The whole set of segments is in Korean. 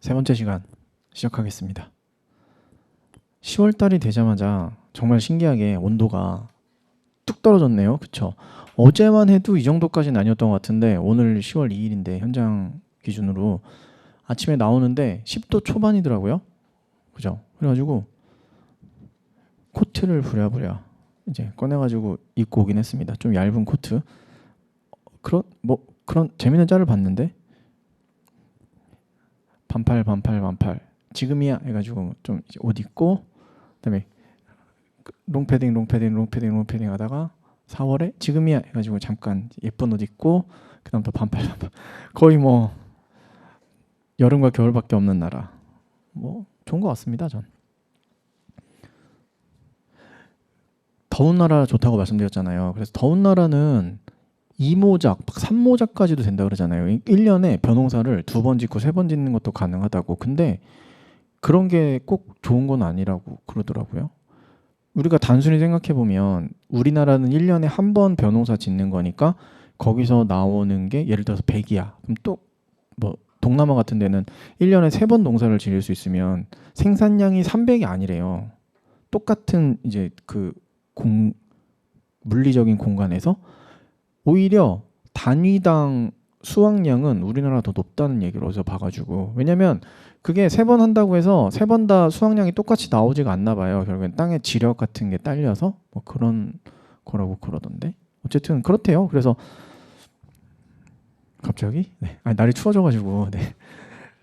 세 번째 시간 시작하겠습니다. 10월달이 되자마자 정말 신기하게 온도가 뚝 떨어졌네요. 그쵸? 어제만 해도 이 정도까지는 아니었던 것 같은데 오늘 10월 2일인데 현장 기준으로 아침에 나오는데 10도 초반이더라고요. 그죠? 그래가지고 코트를 부랴부랴 이제 꺼내가지고 입고 오긴 했습니다. 좀 얇은 코트. 그런 재밌는 짤을 봤는데 반팔 지금이야 해가지고 좀 옷 입고 그다음에 롱패딩 하다가 4월에 지금이야 해가지고 잠깐 예쁜 옷 입고 그다음 또 반팔 거의 뭐 여름과 겨울밖에 없는 나라. 뭐 좋은 것 같습니다. 전 더운 나라 좋다고 말씀드렸잖아요. 그래서 더운 나라는 2모작, 3모작까지도 된다 그러잖아요. 1년에 벼농사를 2번 짓고 3번 짓는 것도 가능하다고. 근데 그런 게 꼭 좋은 건 아니라고 그러더라고요. 우리가 단순히 생각해 보면 우리나라는 1년에 한 번 벼농사 짓는 거니까 거기서 나오는 게 예를 들어서 100이야. 그럼 또 뭐 동남아 같은 데는 1년에 3번 농사를 지을 수 있으면 생산량이 300이 아니래요. 똑같은 이제 그 물리적인 공간에서 오히려 단위당 수확량은 우리나라가 더 높다는 얘기를 어디서 봐가지고. 왜냐면 그게 3번 한다고 해서 3번 다 수확량이 똑같이 나오지가 않나 봐요. 결국엔 땅의 지력 같은 게 딸려서 뭐 그런 거라고 그러던데. 어쨌든 그렇대요. 그래서 갑자기 날이 추워져가지고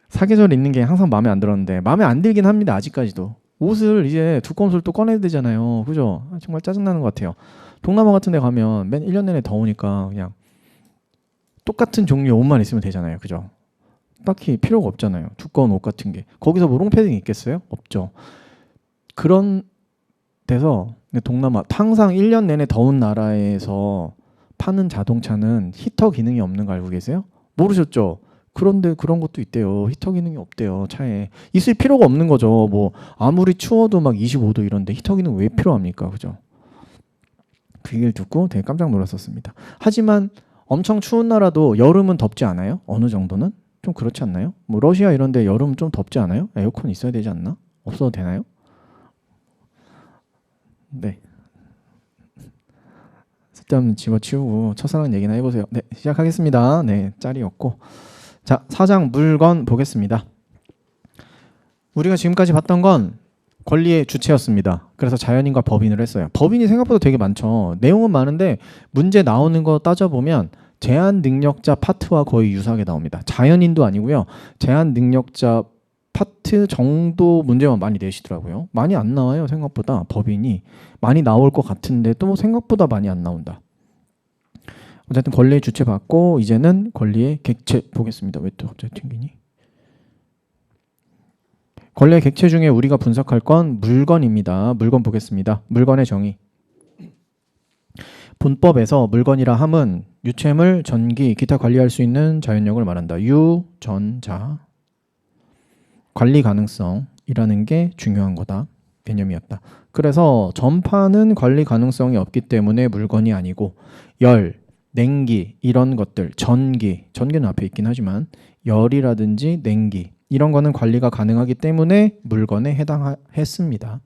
사계절 입는 게 항상 마음에 안 들었는데 마음에 안 들긴 합니다. 아직까지도. 옷을 이제 두꺼운 옷을 또 꺼내야 되잖아요. 그죠? 정말 짜증나는 것 같아요. 동남아 같은 데 가면 1년 내내 더우니까 그냥 똑같은 종류의 옷만 있으면 되잖아요. 그죠? 딱히 필요가 없잖아요. 두꺼운 옷 같은 게. 거기서 뭐 롱패딩 있겠어요? 없죠. 그런 데서 동남아 항상 1년 내내 더운 나라에서 파는 자동차는 히터 기능이 없는 거 알고 계세요? 모르셨죠? 그런데 그런 것도 있대요. 히터 기능이 없대요. 차에. 있을 필요가 없는 거죠. 뭐 아무리 추워도 막 25도 이런데 히터 기능 왜 필요합니까? 그죠? 그 얘기를 듣고 되게 깜짝 놀랐었습니다. 하지만 엄청 추운 나라도 여름은 덥지 않아요? 어느 정도는? 좀 그렇지 않나요? 뭐 러시아 이런 데 여름 좀 덥지 않아요? 에어컨 있어야 되지 않나? 없어도 되나요? 네. 쓸데없는 집어치우고 첫사랑 얘기나 해보세요. 네, 시작하겠습니다. 네, 짤이었고. 자, 4장 물건 보겠습니다. 우리가 지금까지 봤던 건 권리의 주체였습니다. 그래서 자연인과 법인을 했어요. 법인이 생각보다 되게 많죠. 내용은 많은데 문제 나오는 거 따져보면 제한 능력자 파트와 거의 유사하게 나옵니다. 자연인도 아니고요. 제한 능력자 파트 정도 문제만 많이 내시더라고요. 많이 안 나와요. 생각보다 법인이 많이 나올 것 같은데 또 생각보다 많이 안 나온다. 어쨌든 권리의 주체 받고 이제는 권리의 객체 보겠습니다. 왜 또 갑자기 튕기니? 권리의 객체 중에 우리가 분석할 건 물건입니다. 물건 보겠습니다. 물건의 정의. 본법에서 물건이라 함은 유체물, 전기, 기타 관리할 수 있는 자연력을 말한다. 유, 전, 자. 관리 가능성이라는 게 중요한 거다. 개념이었다. 그래서 전파는 관리 가능성이 없기 때문에 물건이 아니고 열, 냉기 이런 것들, 전기는 앞에 있긴 하지만 열이라든지 냉기 이런 거는 관리가 가능하기 때문에 물건에 해당했습니다.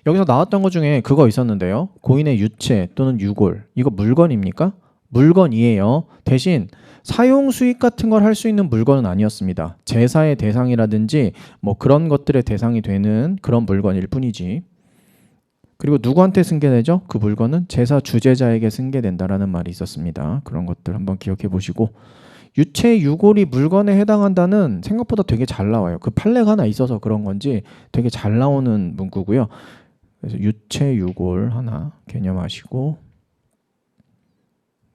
여기서 나왔던 것 중에 그거 있었는데요. 고인의 유체 또는 유골. 이거 물건입니까? 물건이에요. 대신 사용 수익 같은 걸 할 수 있는 물건은 아니었습니다. 제사의 대상이라든지 뭐 그런 것들의 대상이 되는 그런 물건일 뿐이지. 그리고 누구한테 승계되죠? 그 물건은 제사 주재자에게 승계된다라는 말이 있었습니다. 그런 것들 한번 기억해 보시고 유체 유골이 물건에 해당한다는 생각보다 되게 잘 나와요. 그 판례가 하나 있어서 그런 건지 되게 잘 나오는 문구고요. 그래서 유체 유골 하나 개념하시고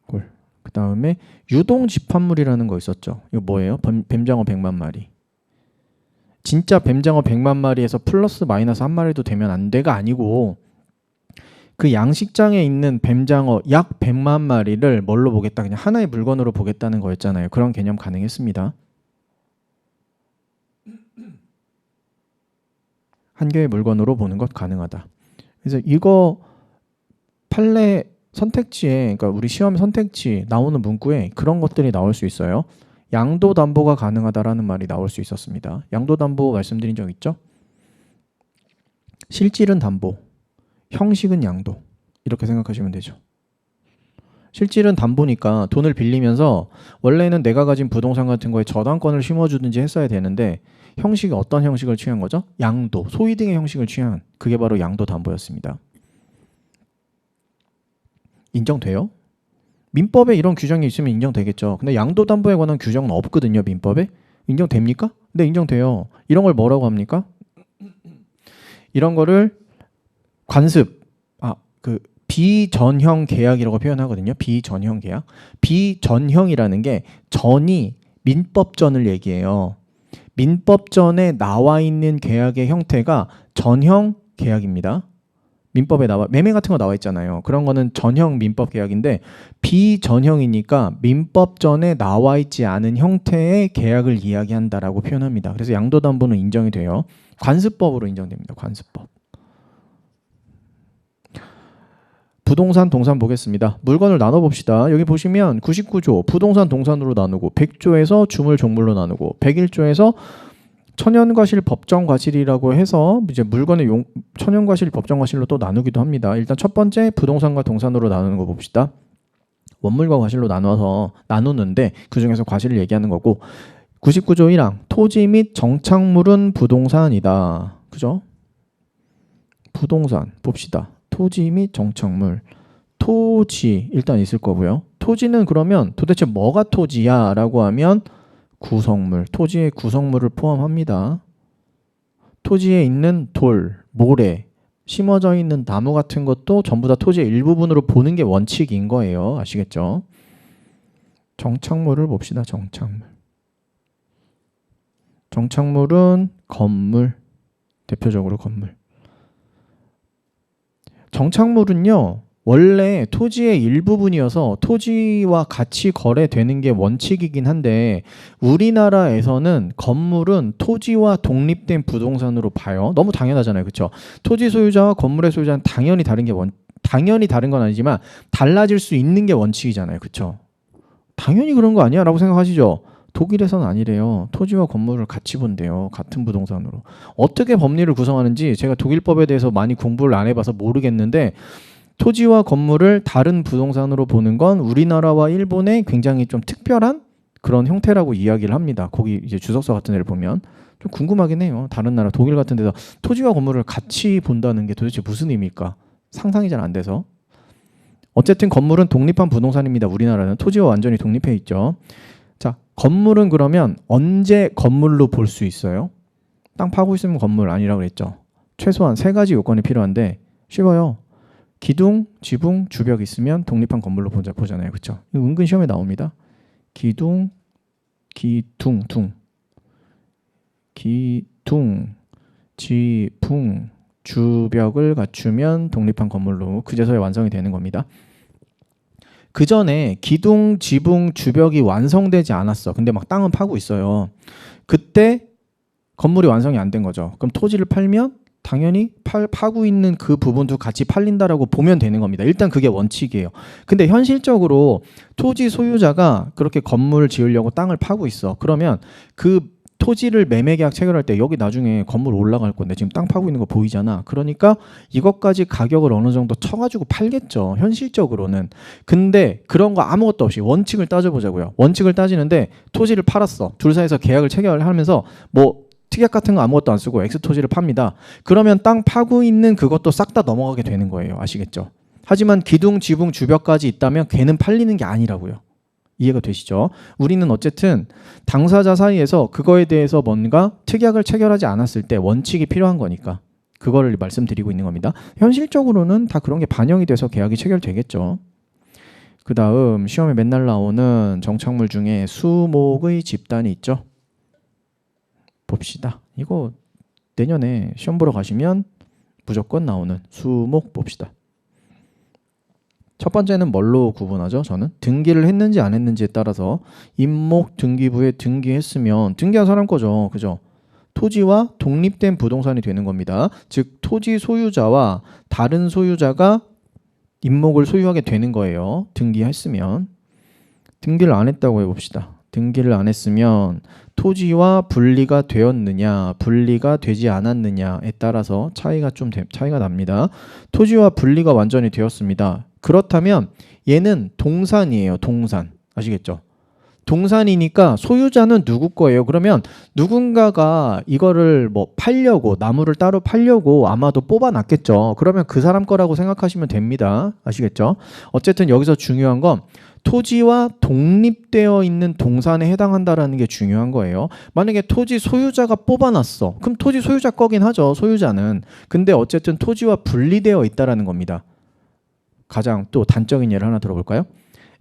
골. 그 다음에 유동 집합물이라는 거 있었죠. 이거 뭐예요? 뱀장어 100만 마리. 진짜 뱀장어 100만 마리에서 플러스 마이너스 한 마리도 되면 안 돼가 아니고 그 양식장에 있는 뱀장어 약 100만 마리를 뭘로 보겠다? 그냥 하나의 물건으로 보겠다는 거였잖아요. 그런 개념 가능했습니다. 한 개의 물건으로 보는 것 가능하다. 그래서 이거 판례 선택지에, 그러니까 우리 시험 선택지 나오는 문구에 그런 것들이 나올 수 있어요. 양도담보가 가능하다라는 말이 나올 수 있었습니다. 양도담보 말씀드린 적 있죠? 실질은 담보, 형식은 양도 이렇게 생각하시면 되죠. 실질은 담보니까 돈을 빌리면서 원래는 내가 가진 부동산 같은 거에 저당권을 심어주든지 했어야 되는데 형식이 어떤 형식을 취한 거죠? 양도, 소위 등의 형식을 취한 그게 바로 양도담보였습니다. 인정돼요? 민법에 이런 규정이 있으면 인정되겠죠. 근데 양도담보에 관한 규정은 없거든요. 민법에. 인정됩니까? 네, 인정돼요. 이런 걸 뭐라고 합니까? 이런 거를 관습, 비전형 계약이라고 표현하거든요. 비전형 계약. 비전형이라는 게 전이 민법전을 얘기해요. 민법전에 나와 있는 계약의 형태가 전형 계약입니다. 민법에 매매 같은 거 나와 있잖아요. 그런 거는 전형 민법 계약인데 비전형이니까 민법전에 나와 있지 않은 형태의 계약을 이야기한다라고 표현합니다. 그래서 양도담보는 인정이 돼요. 관습법으로 인정됩니다. 관습법. 부동산 동산 보겠습니다. 물건을 나눠봅시다. 여기 보시면 99조 부동산 동산으로 나누고 100조에서 주물 종물로 나누고 101조에서 천연과실 법정과실이라고 해서 이제 물건의 천연과실 법정과실로 또 나누기도 합니다. 일단 첫 번째 부동산과 동산으로 나누는 거 봅시다. 원물과 과실로 나누는데 그중에서 과실을 얘기하는 거고 99조 1항 토지 및 정착물은 부동산이다. 그죠? 부동산 봅시다. 토지 및 정착물. 토지 일단 있을 거고요. 토지는 그러면 도대체 뭐가 토지야? 라고 하면 구성물, 토지의 구성물을 포함합니다. 토지에 있는 돌, 모래, 심어져 있는 나무 같은 것도 전부 다 토지의 일부분으로 보는 게 원칙인 거예요. 아시겠죠? 정착물을 봅시다. 정착물. 정착물은 건물, 대표적으로 건물. 정착물은요 원래 토지의 일부분이어서 토지와 같이 거래되는 게 원칙이긴 한데 우리나라에서는 건물은 토지와 독립된 부동산으로 봐요. 너무 당연하잖아요. 그렇죠? 토지 소유자와 건물의 소유자는 당연히 다른 건 아니지만 달라질 수 있는 게 원칙이잖아요. 그렇죠? 당연히 그런 거 아니야? 라고 생각하시죠? 독일에서는 아니래요. 토지와 건물을 같이 본대요. 같은 부동산으로. 어떻게 법리를 구성하는지 제가 독일법에 대해서 많이 공부를 안 해봐서 모르겠는데 토지와 건물을 다른 부동산으로 보는 건 우리나라와 일본의 굉장히 좀 특별한 그런 형태라고 이야기를 합니다. 거기 이제 주석서 같은 데를 보면 좀 궁금하긴 해요. 다른 나라 독일 같은 데서 토지와 건물을 같이 본다는 게 도대체 무슨 의미일까? 상상이 잘 안 돼서. 어쨌든 건물은 독립한 부동산입니다. 우리나라는 토지와 완전히 독립해 있죠. 자, 건물은 그러면 언제 건물로 볼 수 있어요? 땅 파고 있으면 건물 아니라고 그랬죠. 최소한 3가지 요건이 필요한데 쉬워요. 기둥, 지붕, 주벽 있으면 독립한 건물로 보잖아요. 그렇죠? 이거 은근 시험에 나옵니다. 기둥, 지붕, 주벽을 갖추면 독립한 건물로 그제서야 완성이 되는 겁니다. 그 전에 기둥, 지붕, 주벽이 완성되지 않았어. 근데 막 땅은 파고 있어요. 그때 건물이 완성이 안 된 거죠. 그럼 토지를 팔면 당연히 파고 있는 그 부분도 같이 팔린다라고 보면 되는 겁니다. 일단 그게 원칙이에요. 근데 현실적으로 토지 소유자가 그렇게 건물을 지으려고 땅을 파고 있어. 그러면 그 토지를 매매계약 체결할 때 여기 나중에 건물 올라갈 건데 지금 땅 파고 있는 거 보이잖아. 그러니까 이것까지 가격을 어느 정도 쳐가지고 팔겠죠. 현실적으로는. 근데 그런 거 아무것도 없이 원칙을 따져보자고요. 원칙을 따지는데 토지를 팔았어. 둘 사이에서 계약을 체결하면서 뭐 특약 같은 거 아무것도 안 쓰고 엑스토지를 팝니다. 그러면 땅 파고 있는 그것도 싹 다 넘어가게 되는 거예요. 아시겠죠? 하지만 기둥, 지붕, 주벽까지 있다면 걔는 팔리는 게 아니라고요. 이해가 되시죠? 우리는 어쨌든 당사자 사이에서 그거에 대해서 뭔가 특약을 체결하지 않았을 때 원칙이 필요한 거니까 그거를 말씀드리고 있는 겁니다. 현실적으로는 다 그런 게 반영이 돼서 계약이 체결되겠죠. 그 다음 시험에 맨날 나오는 정착물 중에 수목의 집단이 있죠. 봅시다. 이거 내년에 시험 보러 가시면 무조건 나오는 수목 봅시다. 첫 번째는 뭘로 구분하죠? 저는 등기를 했는지 안 했는지에 따라서 임목 등기부에 등기했으면 등기한 사람 거죠. 그죠? 토지와 독립된 부동산이 되는 겁니다. 즉 토지 소유자와 다른 소유자가 임목을 소유하게 되는 거예요. 등기했으면. 등기를 안 했다고 해봅시다. 등기를 안 했으면 토지와 분리가 되었느냐, 분리가 되지 않았느냐에 따라서 차이가 납니다. 토지와 분리가 완전히 되었습니다. 그렇다면 얘는 동산이에요. 동산. 아시겠죠? 동산이니까 소유자는 누구 거예요? 그러면 누군가가 이거를 뭐 팔려고, 나무를 따로 팔려고 아마도 뽑아놨겠죠. 그러면 그 사람 거라고 생각하시면 됩니다. 아시겠죠? 어쨌든 여기서 중요한 건 토지와 독립되어 있는 동산에 해당한다라는 게 중요한 거예요. 만약에 토지 소유자가 뽑아놨어. 그럼 토지 소유자 거긴 하죠. 소유자는. 근데 어쨌든 토지와 분리되어 있다라는 겁니다. 가장 또 단적인 예를 하나 들어볼까요?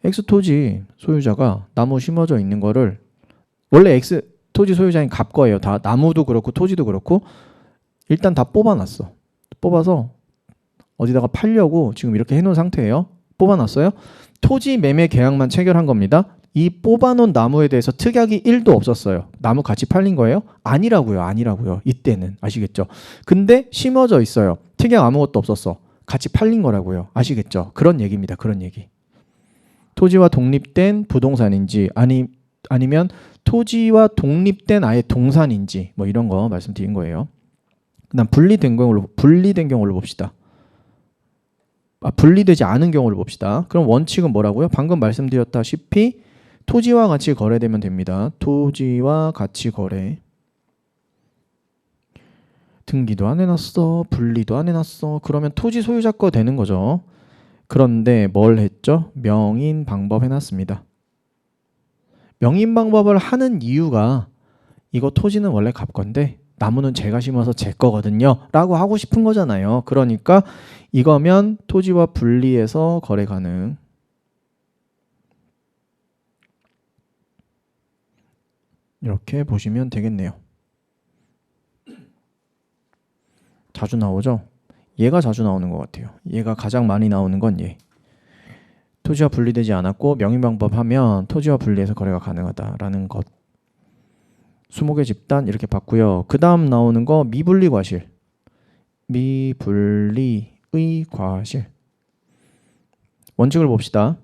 X 토지 소유자가 나무 심어져 있는 거를, 원래 X 토지 소유자인 갑 거예요. 다 나무도 그렇고 토지도 그렇고 일단 다 뽑아놨어. 뽑아서 어디다가 팔려고 지금 이렇게 해놓은 상태예요. 뽑아놨어요. 토지 매매 계약만 체결한 겁니다. 이 뽑아놓은 나무에 대해서 특약이 1도 없었어요. 나무 같이 팔린 거예요? 아니라고요. 이때는. 아시겠죠? 근데 심어져 있어요. 특약 아무것도 없었어. 같이 팔린 거라고요. 아시겠죠? 그런 얘기입니다. 그런 얘기. 토지와 독립된 부동산인지 아니면 토지와 독립된 아예 동산인지 뭐 이런 거 말씀드린 거예요. 그다음 분리된 경우를 봅시다. 분리되지 않은 경우를 봅시다. 그럼 원칙은 뭐라고요? 방금 말씀드렸다시피 토지와 같이 거래되면 됩니다. 토지와 같이 거래. 등기도 안 해놨어. 분리도 안 해놨어. 그러면 토지 소유자 거 되는 거죠. 그런데 뭘 했죠? 명인 방법 해놨습니다. 명인 방법을 하는 이유가 이거 토지는 원래 갑 건데 나무는 제가 심어서 제 거거든요 라고 하고 싶은 거잖아요. 그러니까 이거면 토지와 분리해서 거래 가능. 이렇게 보시면 되겠네요. 자주 나오죠? 얘가 자주 나오는 것 같아요. 얘가 가장 많이 나오는 건 얘. 토지와 분리되지 않았고 명인방법 하면 토지와 분리해서 거래가 가능하다라는 것. 수목의 집단 이렇게 봤고요. 그 다음 나오는 거 미분리 과실. 미분리의 과실. 원칙을 봅시다.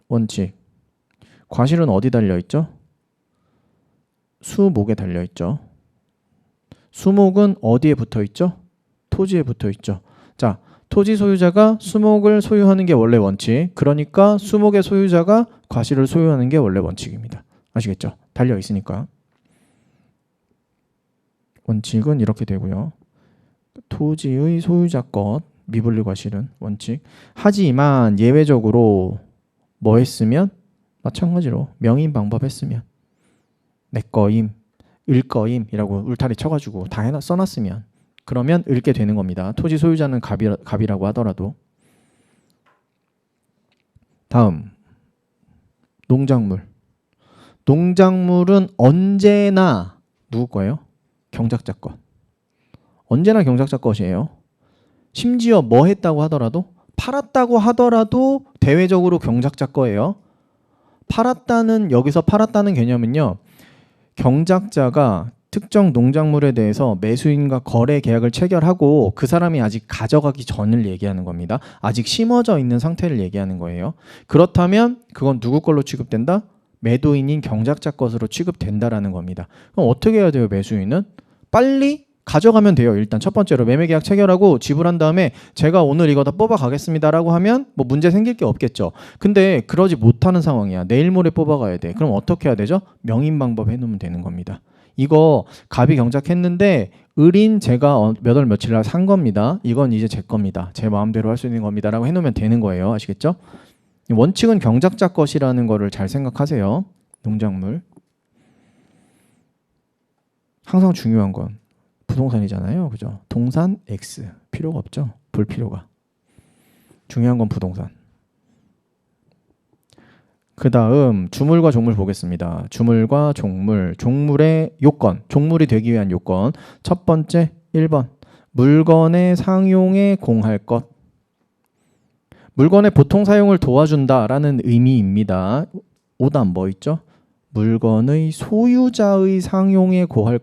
원칙. 과실은 어디 달려있죠? 수목에 달려있죠. 수목은 어디에 붙어있죠? 토지에 붙어있죠. 자, 토지 소유자가 수목을 소유하는 게 원래 원칙. 그러니까 수목의 소유자가 과실을 소유하는 게 원래 원칙입니다. 아시겠죠? 달려있으니까. 원칙은 이렇게 되고요. 토지의 소유자 것, 미분리 과실은 원칙. 하지만 예외적으로 뭐 했으면? 마찬가지로 명인 방법 했으면 내 거임, 을 거임이라고 울타리 쳐가지고 다 써놨으면 그러면 을게 되는 겁니다. 토지 소유자는 갑이라고 하더라도. 다음 농작물. 농작물은 언제나 누구 거예요? 경작자 것. 언제나 경작자 것이에요. 심지어 뭐 했다고 하더라도 팔았다고 하더라도 대외적으로 경작자 거예요. 여기서 팔았다는 개념은요. 경작자가 특정 농작물에 대해서 매수인과 거래 계약을 체결하고 그 사람이 아직 가져가기 전을 얘기하는 겁니다. 아직 심어져 있는 상태를 얘기하는 거예요. 그렇다면 그건 누구 걸로 취급된다? 매도인인 경작자 것으로 취급된다라는 겁니다. 그럼 어떻게 해야 돼요, 매수인은? 빨리 가져가면 돼요. 일단 첫 번째로 매매계약 체결하고 지불한 다음에 제가 오늘 이거 다 뽑아가겠습니다라고 하면 뭐 문제 생길 게 없겠죠. 근데 그러지 못하는 상황이야. 내일 모레 뽑아가야 돼. 그럼 어떻게 해야 되죠? 명인 방법 해놓으면 되는 겁니다. 이거 갑이 경작했는데 을인 제가 몇 월 며칠 날 산 겁니다. 이건 이제 제 겁니다. 제 마음대로 할 수 있는 겁니다. 라고 해놓으면 되는 거예요. 아시겠죠? 원칙은 경작자 것이라는 거를 잘 생각하세요. 농작물. 항상 중요한 건 부동산이잖아요. 그죠? 동산 X. 필요가 없죠. 볼 필요가. 중요한 건 부동산. 그 다음 주물과 종물 보겠습니다. 주물과 종물. 종물의 요건. 종물이 되기 위한 요건. 첫 번째 1번. 물건의 상용에 공할 것. 물건의 보통 사용을 도와준다라는 의미입니다. 5단 뭐 있죠? 물건의 소유자의 상용에 공할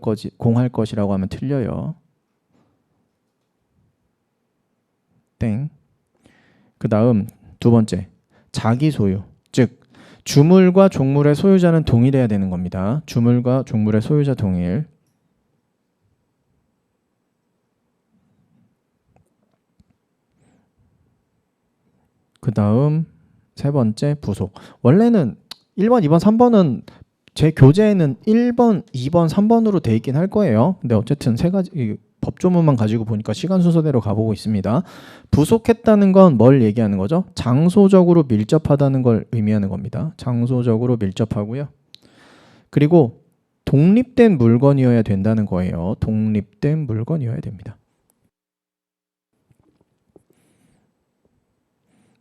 것이라고 하면 틀려요. 땡. 그 다음 두 번째 자기 소유. 즉 주물과 종물의 소유자는 동일해야 되는 겁니다. 주물과 종물의 소유자 동일. 그 다음 세 번째 부속. 원래는 1번, 2번, 3번은 제 교재에는 1번, 2번, 3번으로 돼 있긴 할 거예요. 근데 어쨌든 세 가지 법조문만 가지고 보니까 시간 순서대로 가보고 있습니다. 부속했다는 건 뭘 얘기하는 거죠? 장소적으로 밀접하다는 걸 의미하는 겁니다. 장소적으로 밀접하고요. 그리고 독립된 물건이어야 된다는 거예요. 독립된 물건이어야 됩니다.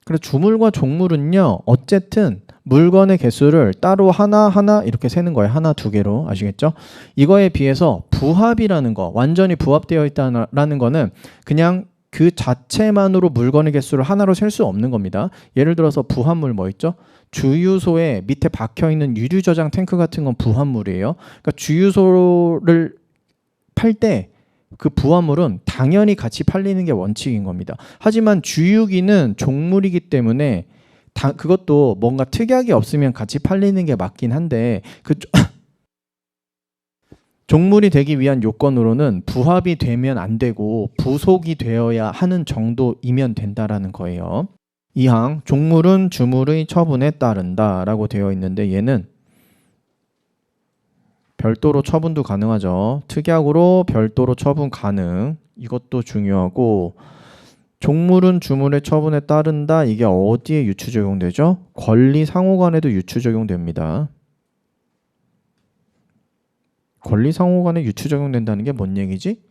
그래서 주물과 종물은요, 어쨌든 물건의 개수를 따로 하나하나 이렇게 세는 거예요. 하나, 두 개로. 아시겠죠? 이거에 비해서 부합이라는 거, 완전히 부합되어 있다는 거는 그냥 그 자체만으로 물건의 개수를 하나로 셀 수 없는 겁니다. 예를 들어서 부합물 뭐 있죠? 주유소에 밑에 박혀있는 유류 저장 탱크 같은 건 부합물이에요. 그러니까 주유소를 팔 때 그 부합물은 당연히 같이 팔리는 게 원칙인 겁니다. 하지만 주유기는 종물이기 때문에 그것도 뭔가 특약이 없으면 같이 팔리는 게 맞긴 한데 그 종물이 되기 위한 요건으로는 부합이 되면 안 되고 부속이 되어야 하는 정도이면 된다라는 거예요. 2항 종물은 주물의 처분에 따른다 라고 되어 있는데 얘는 별도로 처분도 가능하죠. 특약으로 별도로 처분 가능. 이것도 중요하고 종물은 주물의 처분에 따른다. 이게 어디에 유추 적용되죠? 권리 상호간에도 유추 적용됩니다. 권리 상호간에 유추 적용된다는 게 뭔 얘기지?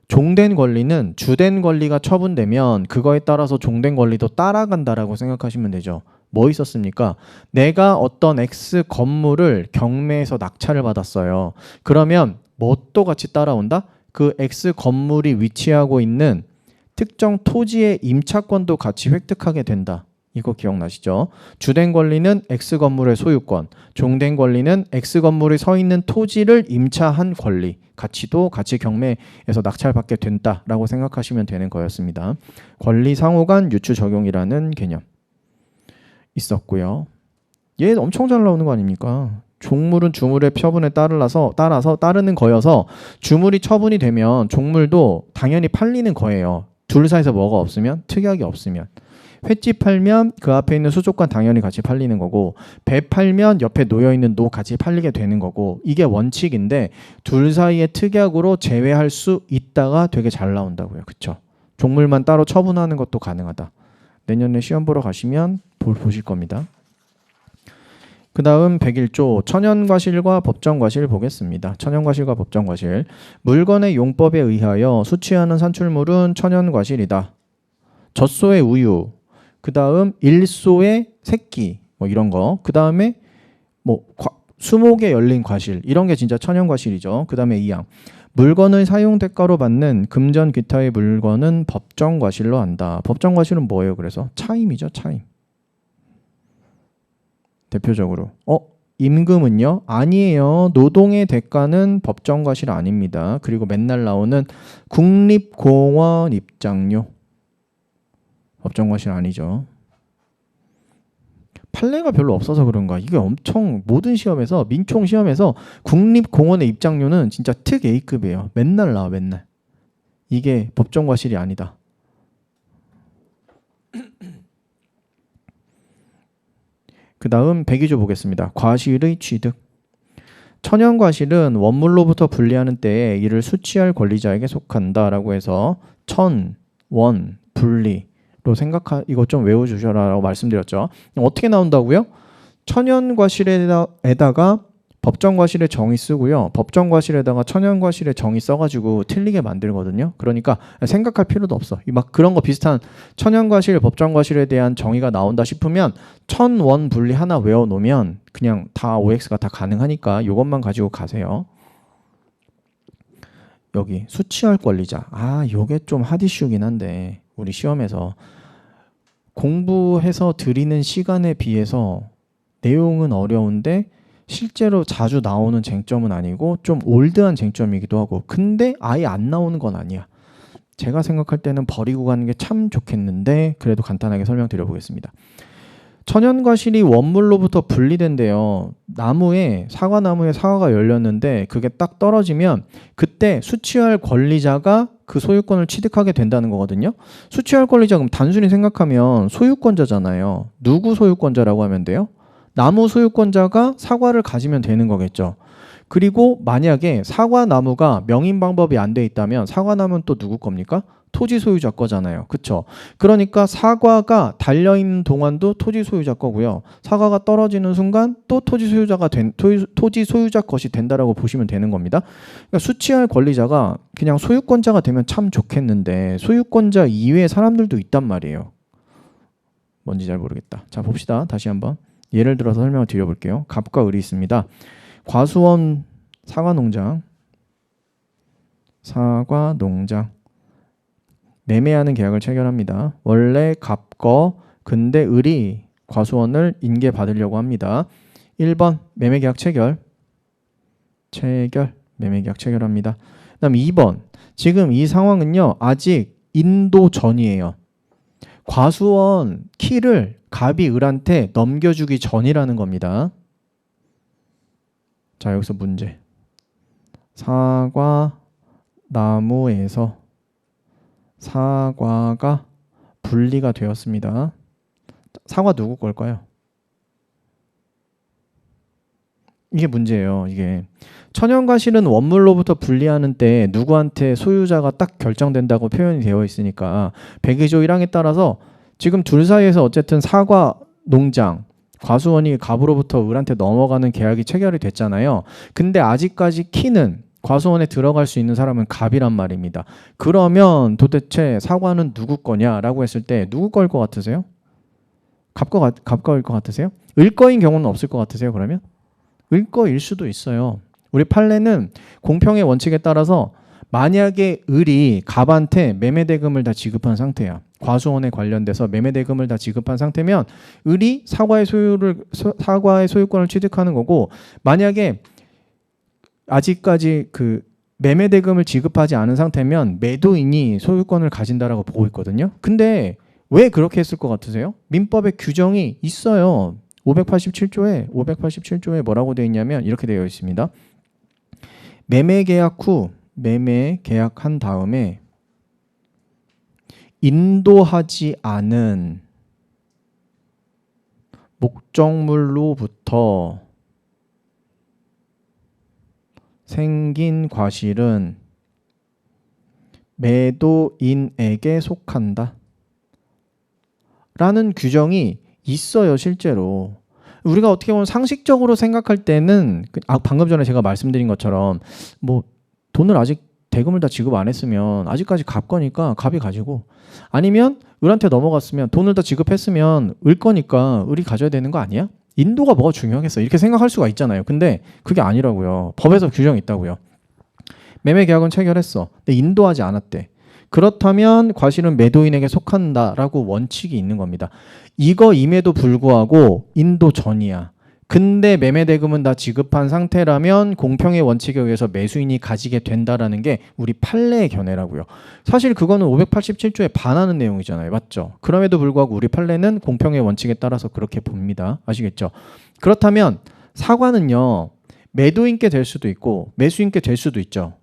종된 권리는 주된 권리가 처분되면 그거에 따라서 종된 권리도 따라간다라고 생각하시면 되죠. 뭐 있었습니까? 내가 어떤 X 건물을 경매에서 낙찰을 받았어요. 그러면 뭣도 같이 따라온다? 그 X 건물이 위치하고 있는 특정 토지의 임차권도 같이 획득하게 된다. 이거 기억나시죠? 주된 권리는 X 건물의 소유권, 종된 권리는 X 건물이 서 있는 토지를 임차한 권리, 가치도 같이 경매에서 낙찰받게 된다라고 생각하시면 되는 거였습니다. 권리 상호간 유추 적용이라는 개념 있었고요. 얘 엄청 잘 나오는 거 아닙니까? 종물은 주물의 처분에 따라서 따르는 거여서 주물이 처분이 되면 종물도 당연히 팔리는 거예요. 둘 사이에서 뭐가 없으면, 특약이 없으면. 횟집 팔면 그 앞에 있는 수족관 당연히 같이 팔리는 거고, 배 팔면 옆에 놓여있는 노 같이 팔리게 되는 거고, 이게 원칙인데 둘 사이의 특약으로 제외할 수 있다가 되게 잘 나온다고요. 그쵸? 종물만 따로 처분하는 것도 가능하다. 내년에 시험 보러 가시면 보실 겁니다. 그 다음 101조 천연과실과 법정과실 보겠습니다. 천연과실과 법정과실. 물건의 용법에 의하여 수취하는 산출물은 천연과실이다. 젖소의 우유, 그 다음 일소의 새끼, 뭐 이런 거. 그 다음에 뭐 수목에 열린 과실, 이런 게 진짜 천연과실이죠. 그 다음에 2항. 물건의 사용 대가로 받는 금전 기타의 물건은 법정과실로 한다. 법정과실은 뭐예요? 그래서 차임이죠. 차임. 대표적으로 임금은요? 아니에요. 노동의 대가는 법정과실 아닙니다. 그리고 맨날 나오는 국립공원 입장료, 법정과실 아니죠. 판례가 별로 없어서 그런가, 이게 엄청 모든 시험에서, 민총 시험에서 국립공원의 입장료는 진짜 특 A급이에요. 맨날 나와. 맨날. 이게 법정과실이 아니다. 그 다음 102조 보겠습니다. 과실의 취득. 천연과실은 원물로부터 분리하는 때에 이를 수취할 권리자에게 속한다라고 해서 천, 원, 분리로 이거 좀 외워주셔라라고 말씀드렸죠. 어떻게 나온다고요? 천연과실에다가 법정과실의 정의 쓰고요. 법정과실에다가 천연과실의 정의 써가지고 틀리게 만들거든요. 그러니까 생각할 필요도 없어. 막 그런 거 비슷한 천연과실, 법정과실에 대한 정의가 나온다 싶으면 천원 분리 하나 외워놓으면 그냥 다 OX가 다 가능하니까 이것만 가지고 가세요. 여기 수취할 권리자. 요게 좀 핫이슈긴 한데 우리 시험에서 공부해서 드리는 시간에 비해서 내용은 어려운데 실제로 자주 나오는 쟁점은 아니고 좀 올드한 쟁점이기도 하고, 근데 아예 안 나오는 건 아니야. 제가 생각할 때는 버리고 가는 게 참 좋겠는데 그래도 간단하게 설명드려 보겠습니다. 천연과실이 원물로부터 분리된대요. 사과나무에 사과가 열렸는데 그게 딱 떨어지면 그때 수취할 권리자가 그 소유권을 취득하게 된다는 거거든요. 수취할 권리자 그럼 단순히 생각하면 소유권자잖아요. 누구 소유권자라고 하면 돼요? 나무 소유권자가 사과를 가지면 되는 거겠죠. 그리고 만약에 사과나무가 명인 방법이 안 돼 있다면 사과나무는 또 누구 겁니까? 토지 소유자 거잖아요. 그쵸? 그러니까 사과가 달려있는 동안도 토지 소유자 거고요. 사과가 떨어지는 순간 또 토지 소유자 것이 된다라고 보시면 되는 겁니다. 그러니까 수취할 권리자가 그냥 소유권자가 되면 참 좋겠는데 소유권자 이외의 사람들도 있단 말이에요. 뭔지 잘 모르겠다. 자, 봅시다. 다시 한번 예를 들어서 설명을 드려볼게요. 갑과 을이 있습니다. 과수원 사과농장 매매하는 계약을 체결합니다. 원래 갑거 근데 을이 과수원을 인계받으려고 합니다. 1번 매매계약 매매계약 체결합니다. 그 다음 2번 지금 이 상황은요 아직 인도 전이에요. 과수원 키를 갑이 을한테 넘겨주기 전이라는 겁니다. 자, 여기서 문제. 사과 나무에서 사과가 분리가 되었습니다. 사과 누구 걸까요? 이게 문제예요. 이게 천연과실은 원물로부터 분리하는 때 누구한테 소유자가 딱 결정된다고 표현이 되어 있으니까 102조 1항에 따라서 지금 둘 사이에서 어쨌든 사과 농장 과수원이 갑으로부터 을한테 넘어가는 계약이 체결이 됐잖아요. 근데 아직까지 키는 과수원에 들어갈 수 있는 사람은 갑이란 말입니다. 그러면 도대체 사과는 누구 거냐라고 했을 때 누구 거일 것 같으세요? 갑 거일 것 같으세요? 을 거인 경우는 없을 것 같으세요? 그러면? 을 거일 수도 있어요. 우리 판례는 공평의 원칙에 따라서 만약에 을이 갑한테 매매대금을 다 지급한 상태야. 과수원에 관련돼서 매매대금을 다 지급한 상태면 을이 사과의 소유권을 취득하는 거고, 만약에 아직까지 그 매매대금을 지급하지 않은 상태면 매도인이 소유권을 가진다라고 보고 있거든요. 근데 왜 그렇게 했을 것 같으세요? 민법에 규정이 있어요. 587조에 뭐라고 되어 있냐면 이렇게 되어 있습니다. 매매계약 후 매매계약한 다음에 인도하지 않은 목적물로부터 생긴 과실은 매도인에게 속한다 라는 규정이 있어요. 실제로 우리가 어떻게 보면 상식적으로 생각할 때는 방금 전에 제가 말씀드린 것처럼 뭐 돈을 아직 대금을 다 지급 안 했으면 아직까지 갑 거니까 갑이 가지고, 아니면 을한테 넘어갔으면 돈을 다 지급했으면 을 거니까 을이 가져야 되는 거 아니야? 인도가 뭐가 중요하겠어? 이렇게 생각할 수가 있잖아요. 근데 그게 아니라고요. 법에서 규정이 있다고요. 매매계약은 체결했어. 근데 인도하지 않았대. 그렇다면 과실은 매도인에게 속한다라고 원칙이 있는 겁니다. 이거임에도 불구하고 인도 전이야. 근데 매매대금은 다 지급한 상태라면 공평의 원칙에 의해서 매수인이 가지게 된다라는 게 우리 판례의 견해라고요. 사실 그거는 587조에 반하는 내용이잖아요. 맞죠? 그럼에도 불구하고 우리 판례는 공평의 원칙에 따라서 그렇게 봅니다. 아시겠죠? 그렇다면 사과는요, 매도인께 될 수도 있고 매수인께 될 수도 있죠.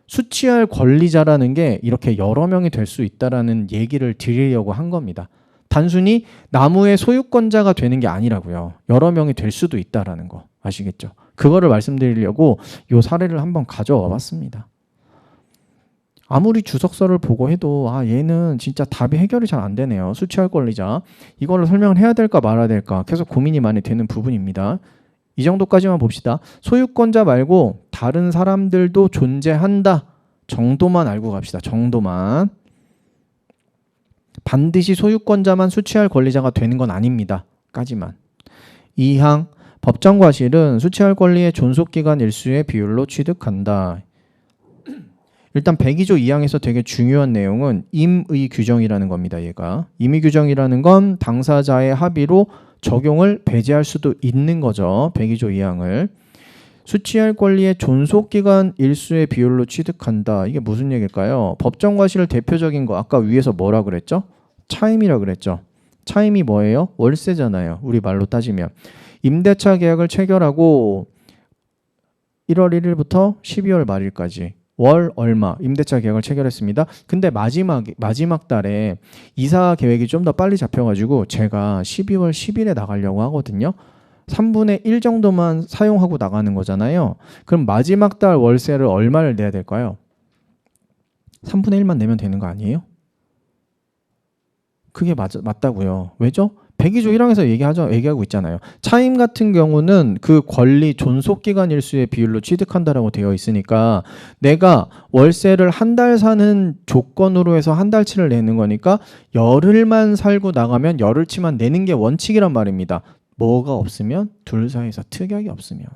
수취할 권리자라는 게 이렇게 여러 명이 될 수 있다라는 얘기를 드리려고 한 겁니다. 단순히 나무의 소유권자가 되는 게 아니라고요. 여러 명이 될 수도 있다라는 거 아시겠죠? 그거를 말씀드리려고 이 사례를 한번 가져와 봤습니다. 아무리 주석서를 보고 해도 얘는 진짜 답이 해결이 잘 안 되네요. 수취할 권리자. 이걸로 설명을 해야 될까 말아야 될까 계속 고민이 많이 되는 부분입니다. 이 정도까지만 봅시다. 소유권자 말고 다른 사람들도 존재한다 정도만 알고 갑시다. 정도만. 반드시 소유권자만 수취할 권리자가 되는 건 아닙니다. 까지만. 2항 법정과실은 수취할 권리의 존속기간 일수의 비율로 취득한다. 일단 102조 2항에서 되게 중요한 내용은 임의 규정이라는 겁니다. 얘가. 임의 규정이라는 건 당사자의 합의로 적용을 배제할 수도 있는 거죠. 102조 2항을. 수취할 권리의 존속기간 일수의 비율로 취득한다. 이게 무슨 얘기일까요? 법정과실을 대표적인 거 아까 위에서 뭐라 그랬죠? 차임이라 그랬죠. 차임이 뭐예요? 월세잖아요. 우리 말로 따지면. 임대차 계약을 체결하고 1월 1일부터 12월 말일까지 월 얼마 임대차 계약을 체결했습니다. 근데 마지막 달에 이사 계획이 좀 더 빨리 잡혀가지고 제가 12월 10일에 나가려고 하거든요. 3분의 1 정도만 사용하고 나가는 거잖아요. 그럼 마지막 달 월세를 얼마를 내야 될까요? 3분의 1만 내면 되는 거 아니에요? 그게 맞다고요. 왜죠? 백이조 1항에서 얘기하고 있잖아요. 차임 같은 경우는 그 권리 존속기간 일수의 비율로 취득한다라고 되어 있으니까 내가 월세를 한 달 사는 조건으로 해서 한 달치를 내는 거니까 열흘만 살고 나가면 열흘치만 내는 게 원칙이란 말입니다. 뭐가 없으면 둘 사이에서 특약이 없으면.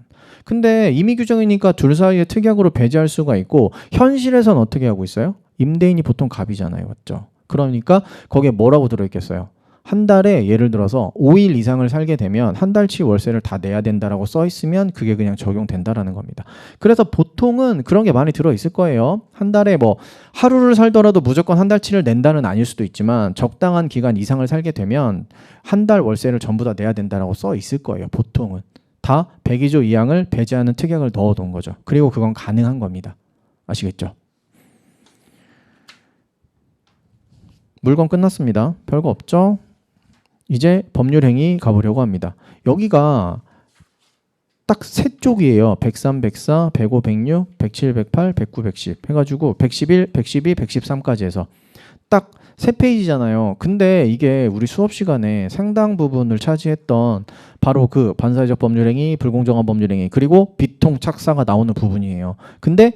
근데 임의 규정이니까 둘 사이에 특약으로 배제할 수가 있고 현실에선 어떻게 하고 있어요? 임대인이 보통 갑이잖아요. 맞죠? 그러니까 거기에 뭐라고 들어있겠어요? 한 달에 예를 들어서 5일 이상을 살게 되면 한 달치 월세를 다 내야 된다라고 써 있으면 그게 그냥 적용된다라는 겁니다. 그래서 보통은 그런 게 많이 들어있을 거예요. 한 달에 뭐 하루를 살더라도 무조건 한 달치를 낸다는 아닐 수도 있지만 적당한 기간 이상을 살게 되면 한 달 월세를 전부 다 내야 된다라고 써 있을 거예요. 보통은. 다 102조 2항을 배제하는 특약을 넣어둔 거죠. 그리고 그건 가능한 겁니다. 아시겠죠? 물건 끝났습니다. 별거 없죠? 이제 법률행위 가보려고 합니다. 여기가 딱 세 쪽이에요. 103, 104, 105, 106, 107, 108, 109, 110 해가지고 111, 112, 113까지 해서 딱 세 페이지잖아요. 근데 이게 우리 수업 시간에 상당 부분을 차지했던 바로 그 반사회적 법률행위, 불공정한 법률행위 그리고 비통 착사가 나오는 부분이에요. 근데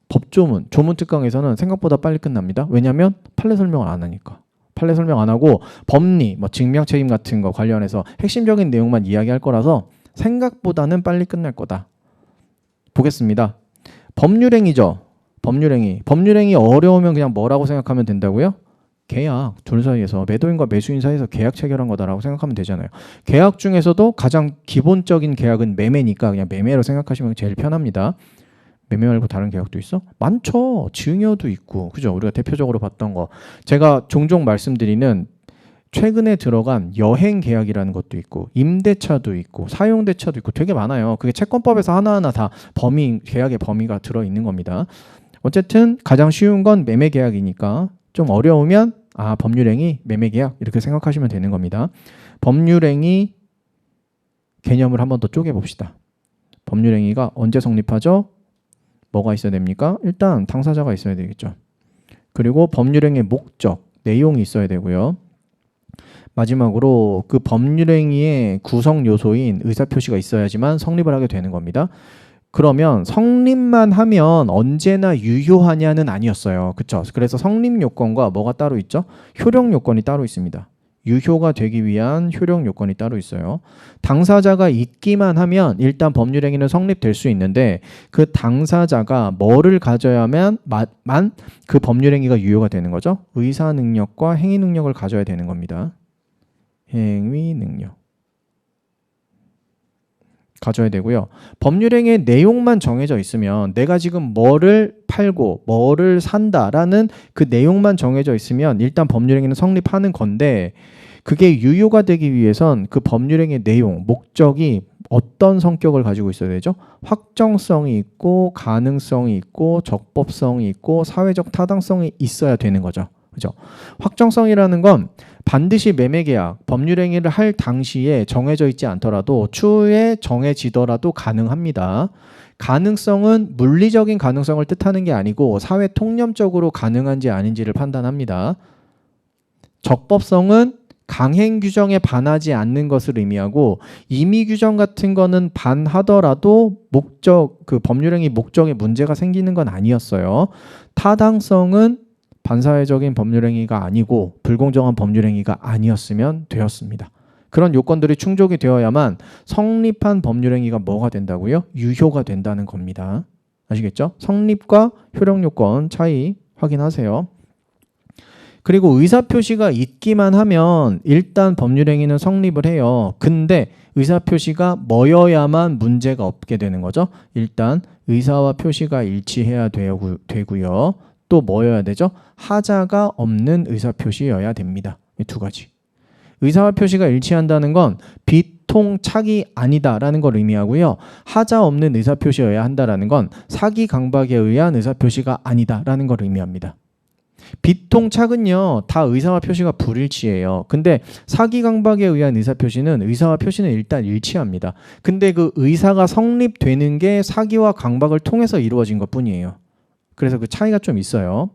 법조문, 조문특강에서는 생각보다 빨리 끝납니다. 왜냐하면 판례 설명을 안 하니까. 판례 설명 안 하고 법리, 뭐 증명책임 같은 거 관련해서 핵심적인 내용만 이야기할 거라서 생각보다는 빨리 끝날 거다. 보겠습니다. 법률행위죠. 법률행위. 법률행위 어려우면 그냥 뭐라고 생각하면 된다고요? 계약, 둘 사이에서 매도인과 매수인 사이에서 계약 체결한 거다라고 생각하면 되잖아요. 계약 중에서도 가장 기본적인 계약은 매매니까 그냥 매매로 생각하시면 제일 편합니다. 매매 말고 다른 계약도 있어? 많죠. 증여도 있고. 그죠? 우리가 대표적으로 봤던 거. 제가 종종 말씀드리는 최근에 들어간 여행 계약이라는 것도 있고 임대차도 있고 사용대차도 있고 되게 많아요. 그게 채권법에서 하나하나 다 계약의 범위가 들어있는 겁니다. 어쨌든 가장 쉬운 건 매매 계약이니까 좀 어려우면 법률행위, 매매 계약 이렇게 생각하시면 되는 겁니다. 법률행위 개념을 한번 더 쪼개봅시다. 법률행위가 언제 성립하죠? 뭐가 있어야 됩니까? 일단 당사자가 있어야 되겠죠. 그리고 법률행위의 목적, 내용이 있어야 되고요. 마지막으로 그 법률행위의 구성 요소인 의사표시가 있어야지만 성립을 하게 되는 겁니다. 그러면 성립만 하면 언제나 유효하냐는 아니었어요. 그렇죠? 그래서 성립 요건과 뭐가 따로 있죠? 효력 요건이 따로 있습니다. 유효가 되기 위한 효력 요건이 따로 있어요. 당사자가 있기만 하면 일단 법률행위는 성립될 수 있는데 그 당사자가 뭐를 가져야만 그 법률행위가 유효가 되는 거죠? 의사 능력과 행위 능력을 가져야 되는 겁니다. 행위 능력 가져야 되고요. 법률행위의 내용만 정해져 있으면 내가 지금 뭐를 팔고 뭐를 산다라는 그 내용만 정해져 있으면 일단 법률행위는 성립하는 건데 그게 유효가 되기 위해선 그 법률행위의 내용, 목적이 어떤 성격을 가지고 있어야 되죠? 확정성이 있고 가능성이 있고 적법성이 있고 사회적 타당성이 있어야 되는 거죠. 그죠? 확정성이라는 건 반드시 매매계약, 법률행위를 할 당시에 정해져 있지 않더라도 추후에 정해지더라도 가능합니다. 가능성은 물리적인 가능성을 뜻하는 게 아니고 사회 통념적으로 가능한지 아닌지를 판단합니다. 적법성은 강행 규정에 반하지 않는 것을 의미하고 임의 규정 같은 거는 반하더라도 그 법률행위 목적에 문제가 생기는 건 아니었어요. 타당성은 반사회적인 법률행위가 아니고 불공정한 법률행위가 아니었으면 되었습니다. 그런 요건들이 충족이 되어야만 성립한 법률행위가 뭐가 된다고요? 유효가 된다는 겁니다. 아시겠죠? 성립과 효력 요건 차이 확인하세요. 그리고 의사표시가 있기만 하면 일단 법률행위는 성립을 해요. 근데 의사표시가 뭐여야만 문제가 없게 되는 거죠. 일단 의사와 표시가 일치해야 되고요. 또 뭐여야 되죠? 하자가 없는 의사표시여야 됩니다. 이 두 가지. 의사와 표시가 일치한다는 건 비통착이 아니다라는 걸 의미하고요. 하자 없는 의사표시여야 한다라는 건 사기강박에 의한 의사표시가 아니다라는 걸 의미합니다. 비통착은요, 다 의사와 표시가 불일치예요. 근데 사기강박에 의한 의사표시는 의사와 표시는 일단 일치합니다. 근데 그 의사가 성립되는 게 사기와 강박을 통해서 이루어진 것 뿐이에요. 그래서 그 차이가 좀 있어요.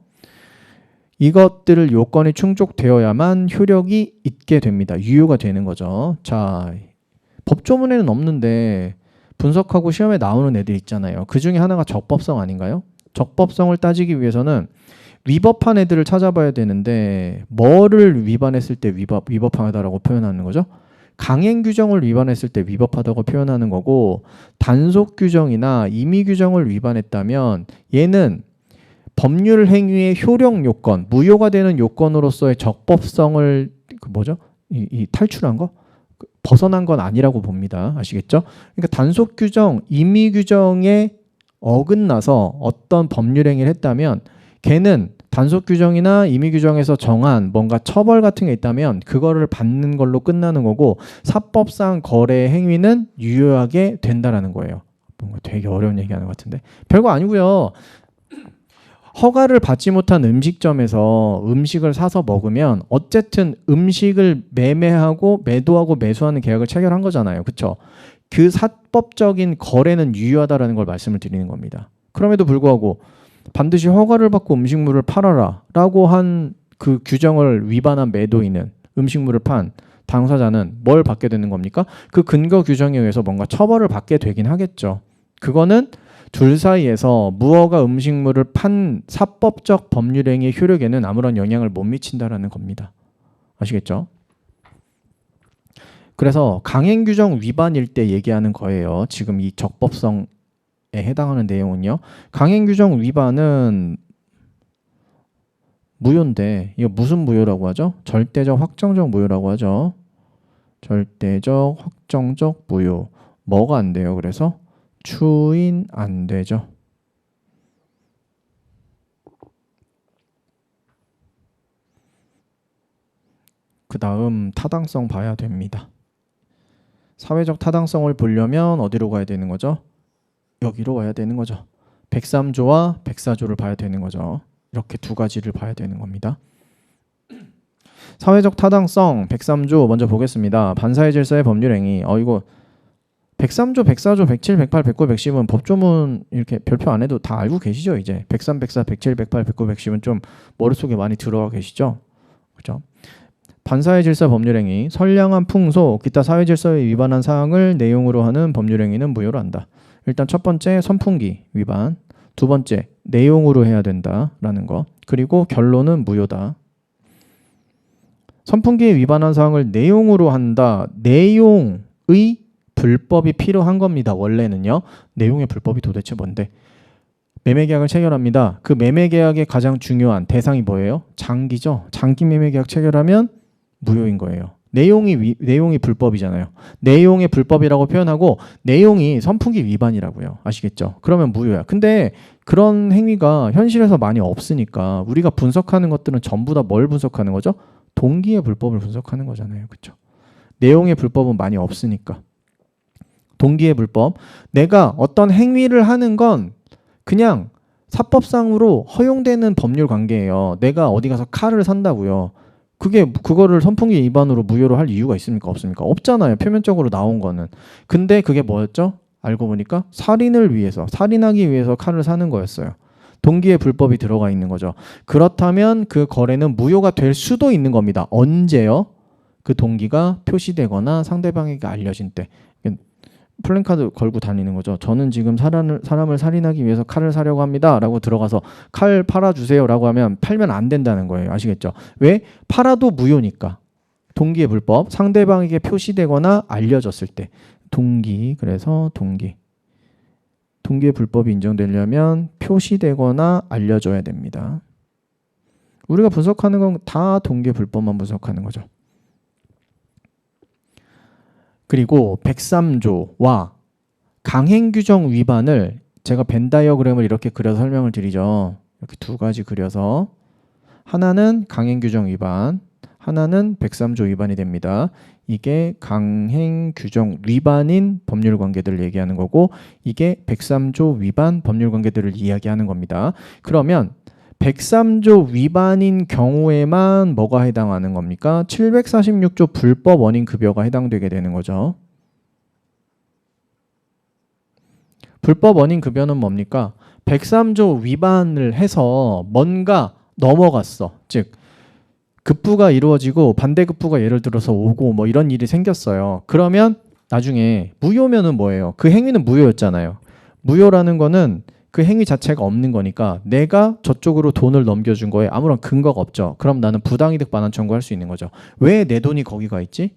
이것들을 요건이 충족되어야만 효력이 있게 됩니다. 유효가 되는 거죠. 자, 법조문에는 없는데 분석하고 시험에 나오는 애들 있잖아요. 그 중에 하나가 적법성 아닌가요? 적법성을 따지기 위해서는 위법한 애들을 찾아봐야 되는데 뭐를 위반했을 때 위법하다라고 표현하는 거죠? 강행 규정을 위반했을 때 위법하다고 표현하는 거고, 단속 규정이나 임의 규정을 위반했다면 얘는 법률 행위의 효력 요건, 무효가 되는 요건으로서의 적법성을 이 탈출한 거? 벗어난 건 아니라고 봅니다. 아시겠죠? 그러니까 단속 규정, 임의 규정에 어긋나서 어떤 법률 행위를 했다면 걔는 단속 규정이나 임의 규정에서 정한 뭔가 처벌 같은 게 있다면 그거를 받는 걸로 끝나는 거고, 사법상 거래 행위는 유효하게 된다라는 거예요. 뭔가 되게 어려운 얘기하는 것 같은데 별거 아니고요. 허가를 받지 못한 음식점에서 음식을 사서 먹으면 어쨌든 음식을 매매하고 매도하고 매수하는 계약을 체결한 거잖아요. 그렇죠? 그 사법적인 거래는 유효하다라는 걸 말씀을 드리는 겁니다. 그럼에도 불구하고 반드시 허가를 받고 음식물을 팔아라 라고 한 그 규정을 위반한 매도인은, 음식물을 판 당사자는 뭘 받게 되는 겁니까? 그 근거 규정에 의해서 뭔가 처벌을 받게 되긴 하겠죠. 그거는 둘 사이에서 무허가 음식물을 판 사법적 법률행위의 효력에는 아무런 영향을 못 미친다라는 겁니다. 아시겠죠? 그래서 강행규정 위반일 때 얘기하는 거예요. 지금 이 적법성에 해당하는 내용은요. 강행규정 위반은 무효인데 이거 무슨 무효라고 하죠? 절대적 확정적 무효라고 하죠. 절대적 확정적 무효. 뭐가 안 돼요? 그래서 추인 안 되죠. 그 다음 타당성 봐야 됩니다. 사회적 타당성을 보려면 어디로 가야 되는 거죠? 여기로 와야 되는 거죠. 103조와 104조를 봐야 되는 거죠. 이렇게 두 가지를 봐야 되는 겁니다. 사회적 타당성 103조 먼저 보겠습니다. 반사회 질서의 법률행위. 이거 103조, 104조, 107, 108, 109, 110은 법조문 이렇게 별표 안 해도 다 알고 계시죠? 이제 103, 104, 107, 108, 109, 110은 좀 머릿속에 많이 들어가 계시죠? 그죠? 반사회 질서 법률행위, 선량한 풍속, 기타 사회 질서에 위반한 사항을 내용으로 하는 법률행위는 무효로 한다. 일단 첫 번째 선풍기 위반, 두 번째 내용으로 해야 된다라는 거, 그리고 결론은 무효다. 선풍기에 위반한 사항을 내용으로 한다. 내용의 불법이 필요한 겁니다. 원래는요. 내용의 불법이 도대체 뭔데? 매매계약을 체결합니다. 그 매매계약의 가장 중요한 대상이 뭐예요? 장기죠. 장기 매매계약 체결하면 무효인 거예요. 내용이 불법이잖아요. 내용의 불법이라고 표현하고 내용이 선풍기 위반이라고요. 아시겠죠? 그러면 무효야. 근데 그런 행위가 현실에서 많이 없으니까 우리가 분석하는 것들은 전부 다 뭘 분석하는 거죠? 동기의 불법을 분석하는 거잖아요. 그렇죠? 내용의 불법은 많이 없으니까. 동기의 불법. 내가 어떤 행위를 하는 건 그냥 사법상으로 허용되는 법률 관계예요. 내가 어디 가서 칼을 산다고요. 그거를 선풍기 위반으로 무효로 할 이유가 있습니까? 없습니까? 없잖아요. 표면적으로 나온 거는. 근데 그게 뭐였죠? 알고 보니까 살인을 위해서, 살인하기 위해서 칼을 사는 거였어요. 동기의 불법이 들어가 있는 거죠. 그렇다면 그 거래는 무효가 될 수도 있는 겁니다. 언제요? 그 동기가 표시되거나 상대방에게 알려진 때. 플랜카드 걸고 다니는 거죠. 저는 지금 사람을 살인하기 위해서 칼을 사려고 합니다. 라고 들어가서 칼 팔아주세요. 라고 하면 팔면 안 된다는 거예요. 아시겠죠? 왜? 팔아도 무효니까. 동기의 불법. 상대방에게 표시되거나 알려졌을 때. 동기. 그래서 동기. 동기의 불법이 인정되려면 표시되거나 알려져야 됩니다. 우리가 분석하는 건 다 동기의 불법만 분석하는 거죠. 그리고 103조와 강행규정 위반을 제가 벤 다이어그램을 이렇게 그려서 설명을 드리죠. 이렇게 두 가지 그려서 하나는 강행규정 위반, 하나는 103조 위반이 됩니다. 이게 강행 규정 위반인 법률 관계들을 얘기하는 거고 이게 103조 위반 법률 관계들을 이야기하는 겁니다. 그러면 103조 위반인 경우에만 뭐가 해당하는 겁니까? 746조 불법 원인 급여가 해당되게 되는 거죠. 불법 원인 급여는 뭡니까? 103조 위반을 해서 뭔가 넘어갔어. 즉 급부가 이루어지고 반대급부가 예를 들어서 오고 뭐 이런 일이 생겼어요. 그러면 나중에 무효면은 뭐예요? 그 행위는 무효였잖아요. 무효라는 거는 그 행위 자체가 없는 거니까 내가 저쪽으로 돈을 넘겨준 거에 아무런 근거가 없죠. 그럼 나는 부당이득 반환 청구할 수 있는 거죠. 왜 내 돈이 거기가 있지?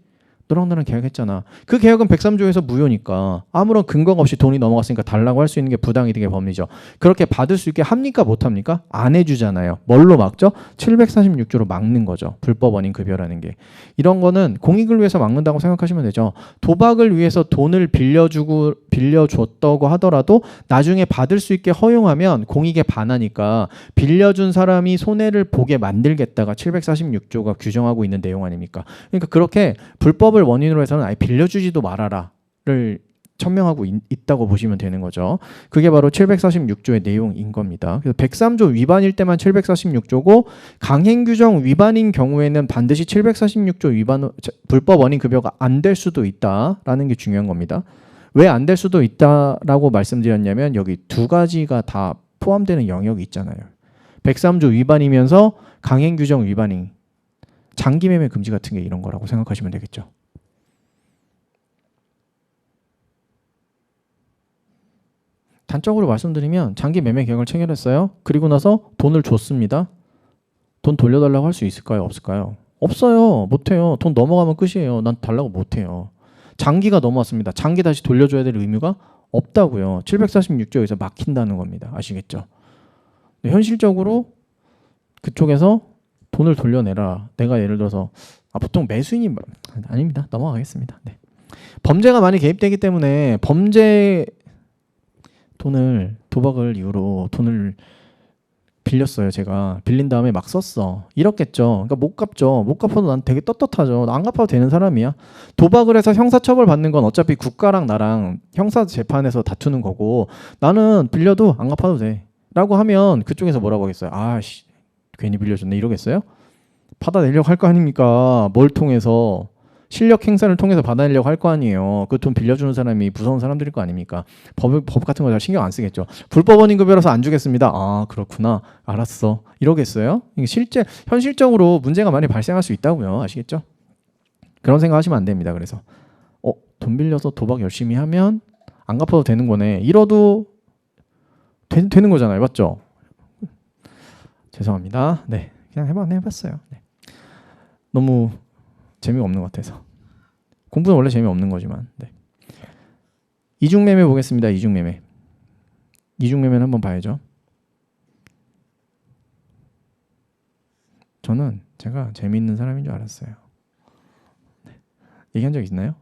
너랑 나랑 계약했잖아. 그 계약은 103조에서 무효니까 아무런 근거가 없이 돈이 넘어갔으니까 달라고 할 수 있는 게 부당이득의 법리죠. 그렇게 받을 수 있게 합니까? 못합니까? 안 해주잖아요. 뭘로 막죠? 746조로 막는 거죠. 불법 원인 급여라는 게. 이런 거는 공익을 위해서 막는다고 생각하시면 되죠. 도박을 위해서 돈을 빌려줬다고 하더라도 나중에 받을 수 있게 허용하면 공익에 반하니까 빌려준 사람이 손해를 보게 만들겠다가 746조가 규정하고 있는 내용 아닙니까? 그러니까 그렇게 불법을 원인으로 해서는 아예 빌려주지도 말아라를 천명하고 있다고 보시면 되는 거죠. 그게 바로 746조의 내용인 겁니다. 그래서 103조 위반일 때만 746조고 강행규정 위반인 경우에는 반드시 746조 위반 불법 원인 급여가 안 될 수도 있다라는 게 중요한 겁니다. 왜 안 될 수도 있다라고 말씀드렸냐면 여기 두 가지가 다 포함되는 영역이 있잖아요. 103조 위반이면서 강행규정 위반인 장기 매매 금지 같은 게 이런 거라고 생각하시면 되겠죠. 단적으로 말씀드리면 장기 매매 계약을 체결했어요. 그리고 나서 돈을 줬습니다. 돈 돌려달라고 할 수 있을까요? 없을까요? 없어요. 못해요. 돈 넘어가면 끝이에요. 난 달라고 못해요. 장기가 넘어왔습니다. 장기 다시 돌려줘야 될 의무가 없다고요. 746조에서 막힌다는 겁니다. 아시겠죠? 현실적으로 그쪽에서 돈을 돌려내라. 내가 예를 들어서 보통 매수인이 아닙니다. 넘어가겠습니다. 네. 범죄가 많이 개입되기 때문에 돈을 도박을 이유로 돈을 빌렸어요. 제가 빌린 다음에 막 썼어. 이렇겠죠. 그러니까 못 갚죠. 못 갚아도 난 되게 떳떳하죠. 안 갚아도 되는 사람이야. 도박을 해서 형사처벌 받는 건 어차피 국가랑 나랑 형사 재판에서 다투는 거고 나는 빌려도 안 갚아도 돼. 라고 하면 그쪽에서 뭐라고 하겠어요? 아씨 괜히 빌려줬네 이러겠어요? 받아내려고 할 거 아닙니까? 뭘 통해서 실력 행사를 통해서 받아내려고 할 거 아니에요. 그 돈 빌려주는 사람이 무서운 사람들일 거 아닙니까? 법 같은 거 잘 신경 안 쓰겠죠. 불법 원인 급여라서 안 주겠습니다. 아 그렇구나. 알았어. 이러겠어요? 이게 현실적으로 문제가 많이 발생할 수 있다고요. 아시겠죠? 그런 생각하시면 안 됩니다. 그래서 돈 빌려서 도박 열심히 하면 안 갚아도 되는 거네. 이러도 되는 거잖아요. 맞죠? 죄송합니다. 네, 그냥 해봤어요. 네. 너무 재미가 없는 것 같아서. 공부는 원래 재미없는 거지만. 네. 이중매매 보겠습니다. 이중매매는 한번 봐야죠. 저는 제가 재미있는 사람인 줄 알았어요. 네. 얘기한 적 있나요?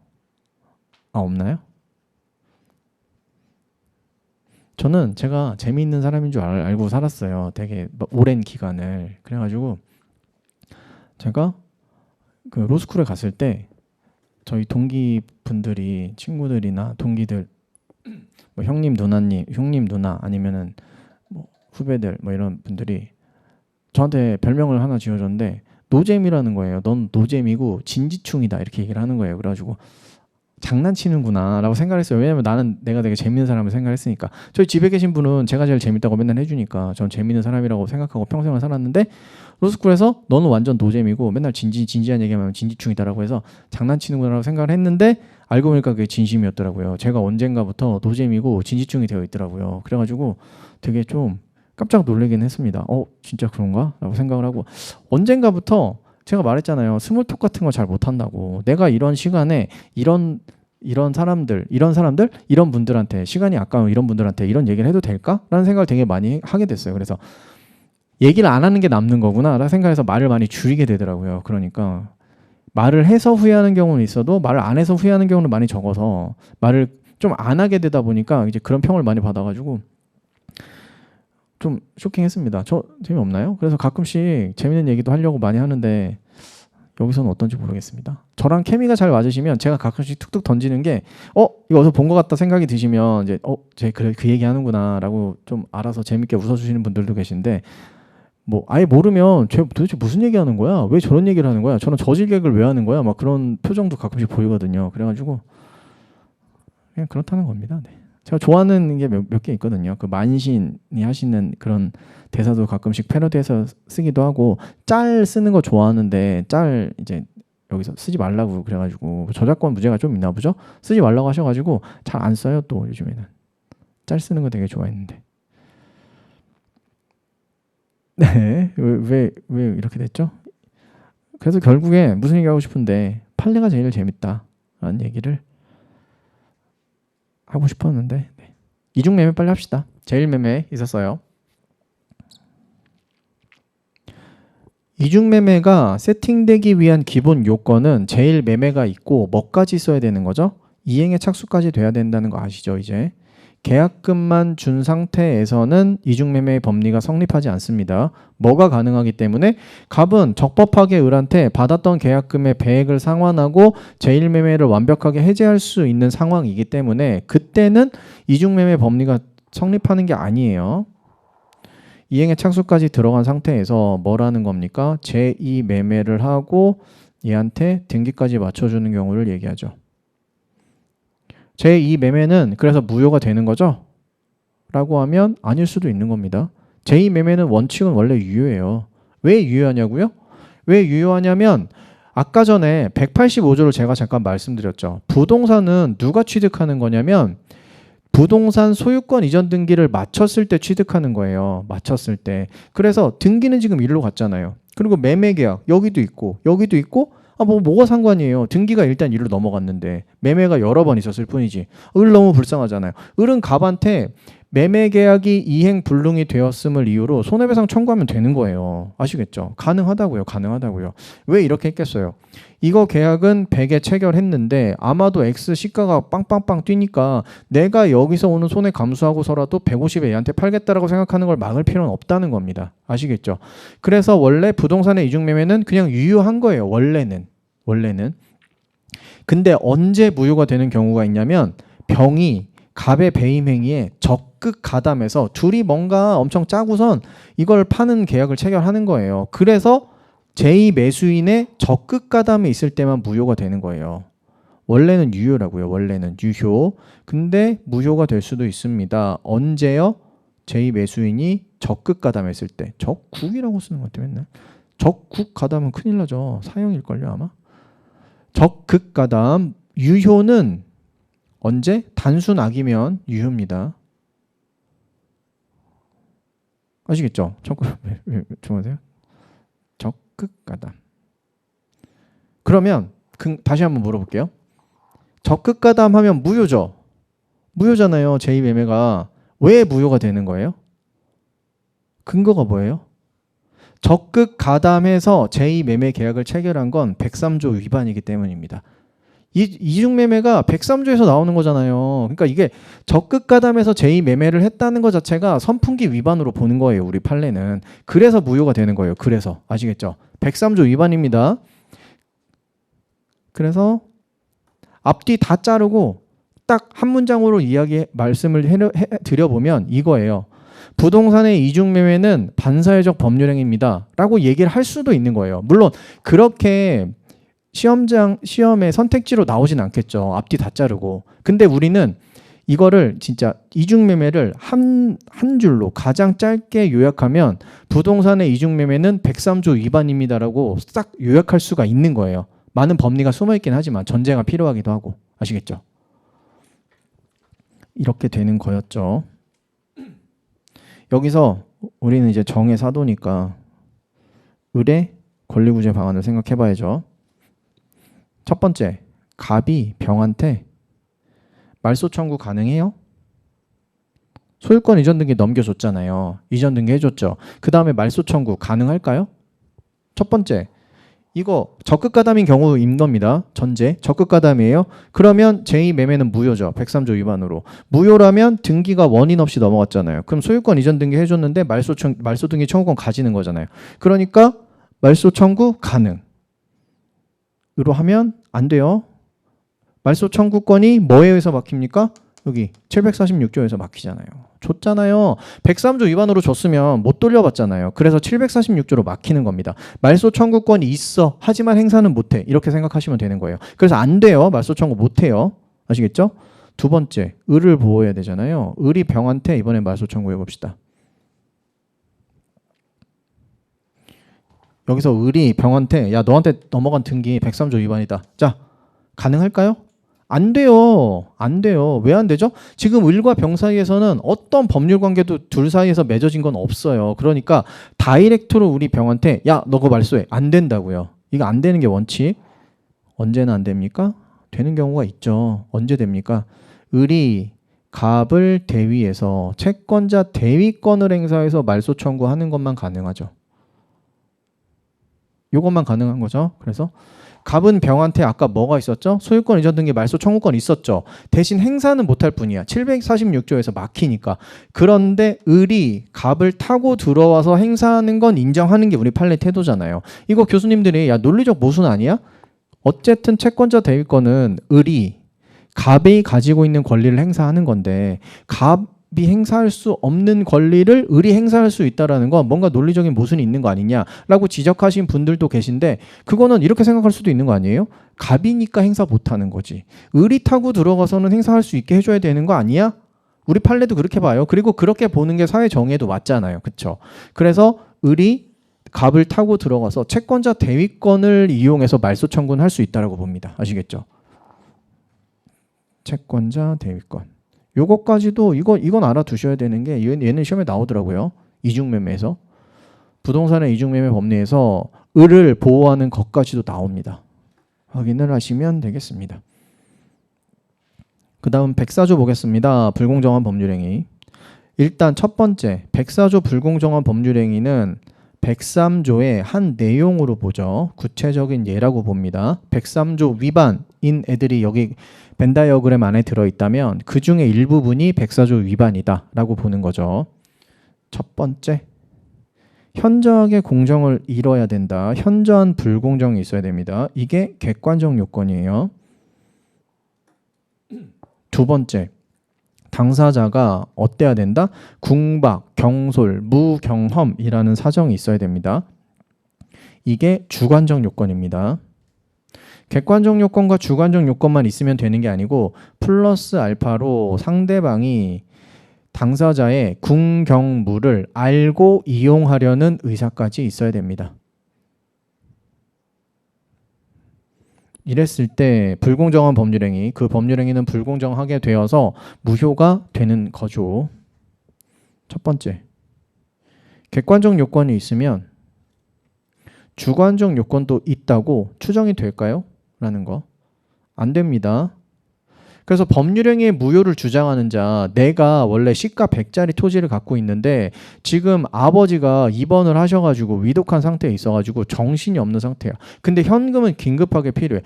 없나요? 저는 제가 재미있는 사람인 줄 알고 살았어요. 되게 오랜 기간을. 그래가지고 제가 그 로스쿨에 갔을 때 저희 동기분들이 친구들이나 동기들 뭐 형님 누나 아니면은 뭐 후배들 뭐 이런 분들이 저한테 별명을 하나 지어줬는데 노잼이라는 거예요. 넌 노잼이고 진지충이다 이렇게 얘기를 하는 거예요. 그래가지고 장난치는구나 라고 생각을 했어요. 왜냐면 나는 내가 되게 재밌는 사람을 생각했으니까. 저희 집에 계신 분은 제가 제일 재밌다고 맨날 해주니까 전 재밌는 사람이라고 생각하고 평생을 살았는데 로스쿨에서 너는 완전 노잼이고 맨날 진지한 얘기하면 진지충이다라고 해서 장난치는구나 라고 생각을 했는데 알고 보니까 그게 진심이었더라고요. 제가 언젠가부터 노잼이고 진지충이 되어 있더라고요. 그래가지고 되게 좀 깜짝 놀라긴 했습니다. 진짜 그런가? 라고 생각을 하고 언젠가부터 제가 말했잖아요. 스몰톡 같은 거 잘 못한다고. 내가 이런 시간에 이런 분들한테 시간이 아까운 이런 분들한테 이런 얘기를 해도 될까? 라는 생각을 되게 많이 하게 됐어요. 그래서 얘기를 안 하는 게 남는 거구나 라는 생각해서 말을 많이 줄이게 되더라고요. 그러니까 말을 해서 후회하는 경우는 있어도 말을 안 해서 후회하는 경우는 많이 적어서 말을 좀 안 하게 되다 보니까 이제 그런 평을 많이 받아가지고 좀 쇼킹했습니다. 저 재미없나요? 그래서 가끔씩 재밌는 얘기도 하려고 많이 하는데 여기서는 어떤지 모르겠습니다. 저랑 케미가 잘 맞으시면 제가 가끔씩 툭툭 던지는 게 이거 어디서 본 것 같다 생각이 드시면 이제 쟤 그래 그 얘기 하는구나라고 좀 알아서 재밌게 웃어주시는 분들도 계신데 뭐 아예 모르면 쟤 도대체 무슨 얘기하는 거야? 왜 저런 얘기를 하는 거야? 저런 저질 개그를 왜 하는 거야? 막 그런 표정도 가끔씩 보이거든요. 그래가지고 그냥 그렇다는 겁니다. 네. 제가 좋아하는 게 몇 개 있거든요. 그 만신이 하시는 그런 대사도 가끔씩 패러디해서 쓰기도 하고 짤 쓰는 거 좋아하는데 짤 이제 여기서 쓰지 말라고 그래가지고 저작권 문제가 좀 있나 보죠. 쓰지 말라고 하셔가지고 잘 안 써요. 또 요즘에는 짤 쓰는 거 되게 좋아했는데. 네, 왜 이렇게 됐죠? 그래서 결국에 무슨 얘기 하고 싶은데 판례가 제일 재밌다라는 얘기를 하고 싶었는데 네. 이중매매 빨리 합시다. 제일매매 있었어요. 이중매매가 세팅되기 위한 기본 요건은 제일매매가 있고 뭐까지 써야 되는 거죠? 이행의 착수까지 돼야 된다는 거 아시죠? 이제 계약금만 준 상태에서는 이중매매의 법리가 성립하지 않습니다. 뭐가 가능하기 때문에 갑은 적법하게 을한테 받았던 계약금의 배액을 상환하고 제일매매를 완벽하게 해제할 수 있는 상황이기 때문에 그때는 이중매매 법리가 성립하는 게 아니에요. 이행의 착수까지 들어간 상태에서 뭐라는 겁니까? 제2매매를 하고 얘한테 등기까지 맞춰주는 경우를 얘기하죠. 제2매매는 그래서 무효가 되는 거죠? 라고 하면 아닐 수도 있는 겁니다. 제2매매는 원칙은 원래 유효해요. 왜 유효하냐고요? 왜 유효하냐면 아까 전에 185조를 제가 잠깐 말씀드렸죠. 부동산은 누가 취득하는 거냐면 부동산 소유권 이전 등기를 마쳤을 때 취득하는 거예요. 마쳤을 때. 그래서 등기는 지금 일로 갔잖아요. 그리고 매매계약 여기도 있고 여기도 있고 뭐가 상관이에요. 등기가 일단 일로 넘어갔는데 매매가 여러 번 있었을 뿐이지. 을 너무 불쌍하잖아요. 을은 갑한테 매매계약이 이행 불능이 되었음을 이유로 손해배상 청구하면 되는 거예요. 아시겠죠? 가능하다고요. 가능하다고요. 왜 이렇게 했겠어요? 이거 계약은 100에 체결했는데 아마도 X 시가가 빵빵빵 뛰니까 내가 여기서 오는 손해 감수하고서라도 150에 얘한테 팔겠다라고 생각하는 걸 막을 필요는 없다는 겁니다. 아시겠죠? 그래서 원래 부동산의 이중매매는 그냥 유효한 거예요. 원래는. 근데 언제 무효가 되는 경우가 있냐면 병이 갑의 배임 행위에 적극 가담해서 둘이 뭔가 엄청 짜고선 이걸 파는 계약을 체결하는 거예요. 그래서 제2매수인의 적극 가담이 있을 때만 무효가 되는 거예요. 원래는 유효라고요. 원래는 유효. 근데 무효가 될 수도 있습니다. 언제요? 제2매수인이 적극 가담했을 때. 적국이라고 쓰는 것 같아요. 맨날. 적극 가담은 큰일 나죠. 사형일걸요 아마. 적극 가담. 유효는 언제? 단순 악이면 유효입니다. 아시겠죠? 좋아하세요? 적극 가담. 그러면 다시 한번 물어볼게요. 적극 가담하면 무효죠? 무효잖아요. 제2매매가. 왜 무효가 되는 거예요? 근거가 뭐예요? 적극 가담해서 제2매매 계약을 체결한 건 103조 위반이기 때문입니다. 이중매매가 103조에서 나오는 거잖아요. 그러니까 이게 적극 가담해서 제2매매를 했다는 것 자체가 선풍기 위반으로 보는 거예요. 우리 판례는. 그래서 무효가 되는 거예요. 그래서 아시겠죠? 103조 위반입니다. 그래서 앞뒤 다 자르고 딱 한 문장으로 말씀을 드려보면 이거예요. 부동산의 이중매매는 반사회적 법률행위입니다. 라고 얘기를 할 수도 있는 거예요. 물론 그렇게 시험에 선택지로 나오진 않겠죠. 앞뒤 다 자르고. 근데 우리는 이거를 진짜 이중매매를 한 줄로 가장 짧게 요약하면 부동산의 이중매매는 103조 위반입니다라고 싹 요약할 수가 있는 거예요. 많은 법리가 숨어있긴 하지만 전제가 필요하기도 하고. 아시겠죠? 이렇게 되는 거였죠. 여기서 우리는 이제 정의 사도니까 을의 권리구제 방안을 생각해 봐야죠. 첫 번째, 갑이 병한테 말소 청구 가능해요? 소유권 이전 등기 넘겨줬잖아요. 이전 등기 해줬죠. 그 다음에 말소 청구 가능할까요? 첫 번째, 이거 적극 가담인 경우인 겁니다. 전제 적극 가담이에요. 그러면 제2매매는 무효죠. 103조 위반으로. 무효라면 등기가 원인 없이 넘어갔잖아요. 그럼 소유권 이전 등기 해줬는데 말소 등기 청구권 가지는 거잖아요. 그러니까 말소 청구 가능. 하면 안 돼요. 말소 청구권이 뭐에 의해서 막힙니까? 여기 746조에서 막히잖아요. 줬잖아요. 103조 위반으로 줬으면 못 돌려받잖아요. 그래서 746조로 막히는 겁니다. 말소 청구권이 있어. 하지만 행사는 못해. 이렇게 생각하시면 되는 거예요. 그래서 안 돼요. 말소 청구 못해요. 아시겠죠? 두 번째, 을을 보호해야 되잖아요. 을이 병한테 이번에 말소 청구해 봅시다. 여기서 을이 병한테 야 너한테 넘어간 등기 103조 위반이다. 자, 가능할까요? 안 돼요. 안 돼요. 왜 안 되죠? 지금 을과 병 사이에서는 어떤 법률 관계도 둘 사이에서 맺어진 건 없어요. 그러니까 다이렉트로 우리 병한테 야, 너 그거 말소해. 안 된다고요. 이거 안 되는 게 원칙. 언제는 안 됩니까? 되는 경우가 있죠. 언제 됩니까? 을이 갑을 대위해서 채권자 대위권을 행사해서 말소 청구하는 것만 가능하죠. 요것만 가능한 거죠. 그래서 갑은 병한테 아까 뭐가 있었죠? 소유권 이전 등기 말소 청구권 있었죠. 대신 행사는 못할 뿐이야. 746조에서 막히니까. 그런데 을이 갑을 타고 들어와서 행사하는 건 인정하는 게 우리 판례 태도잖아요. 이거 교수님들이 야 논리적 모순 아니야? 어쨌든 채권자 대위권은 을이 갑이 가지고 있는 권리를 행사하는 건데 갑이 행사할 수 없는 권리를 을이 행사할 수 있다는 건 뭔가 논리적인 모순이 있는 거 아니냐라고 지적하신 분들도 계신데 그거는 이렇게 생각할 수도 있는 거 아니에요? 갑이니까 행사 못하는 거지. 을이 타고 들어가서는 행사할 수 있게 해줘야 되는 거 아니야? 우리 판례도 그렇게 봐요. 그리고 그렇게 보는 게 사회 정의에도 맞잖아요. 그렇죠? 그래서 을이 갑을 타고 들어가서 채권자 대위권을 이용해서 말소 청구는 할 수 있다라고 봅니다. 아시겠죠? 채권자 대위권. 요것까지도 이건 알아두셔야 되는 게 얘는 시험에 나오더라고요. 이중매매에서. 부동산의 이중매매 법리에서 을을 보호하는 것까지도 나옵니다. 확인을 하시면 되겠습니다. 그 다음 104조 보겠습니다. 불공정한 법률행위. 일단 첫 번째 104조 불공정한 법률행위는 103조의 한 내용으로 보죠. 구체적인 예라고 봅니다. 103조 위반인 애들이 여기 벤 다이어그램 안에 들어있다면 그 중에 일부분이 104조 위반이다 라고 보는 거죠. 첫 번째, 현저하게 공정을 이뤄야 된다. 현저한 불공정이 있어야 됩니다. 이게 객관적 요건이에요. 두 번째, 당사자가 어때야 된다? 궁박, 경솔, 무경험이라는 사정이 있어야 됩니다. 이게 주관적 요건입니다. 객관적 요건과 주관적 요건만 있으면 되는 게 아니고 플러스 알파로 상대방이 당사자의 궁경무를 알고 이용하려는 의사까지 있어야 됩니다. 이랬을 때 불공정한 법률행위, 그 법률행위는 불공정하게 되어서 무효가 되는 거죠. 첫 번째, 객관적 요건이 있으면 주관적 요건도 있다고 추정이 될까요? 라는 거. 안 됩니다. 그래서 법률행위의 무효를 주장하는 자, 내가 원래 시가 100짜리 토지를 갖고 있는데 지금 아버지가 입원을 하셔가지고 위독한 상태에 있어가지고 정신이 없는 상태야. 근데 현금은 긴급하게 필요해.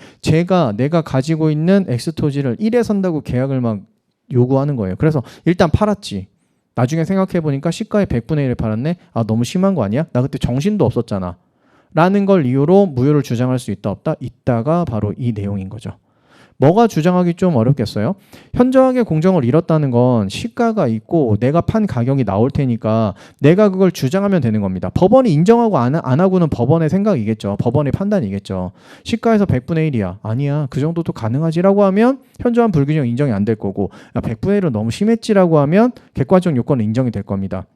내가 가지고 있는 X 토지를 1에 산다고 계약을 막 요구하는 거예요. 그래서 일단 팔았지. 나중에 생각해보니까 시가의 100분의 1을 팔았네. 아, 너무 심한 거 아니야? 나 그때 정신도 없었잖아. 라는 걸 이유로 무효를 주장할 수 있다 없다? 있다가 바로 이 내용인 거죠. 뭐가 주장하기 좀 어렵겠어요? 현저하게 공정을 잃었다는 건 시가가 있고 내가 판 가격이 나올 테니까 내가 그걸 주장하면 되는 겁니다. 법원이 인정하고 안 하고는 법원의 생각이겠죠. 법원의 판단이겠죠. 시가에서 100분의 1이야. 아니야. 그 정도도 가능하지라고 하면 현저한 불균형 인정이 안 될 거고 100분의 1은 너무 심했지라고 하면 객관적 요건은 인정이 될 겁니다.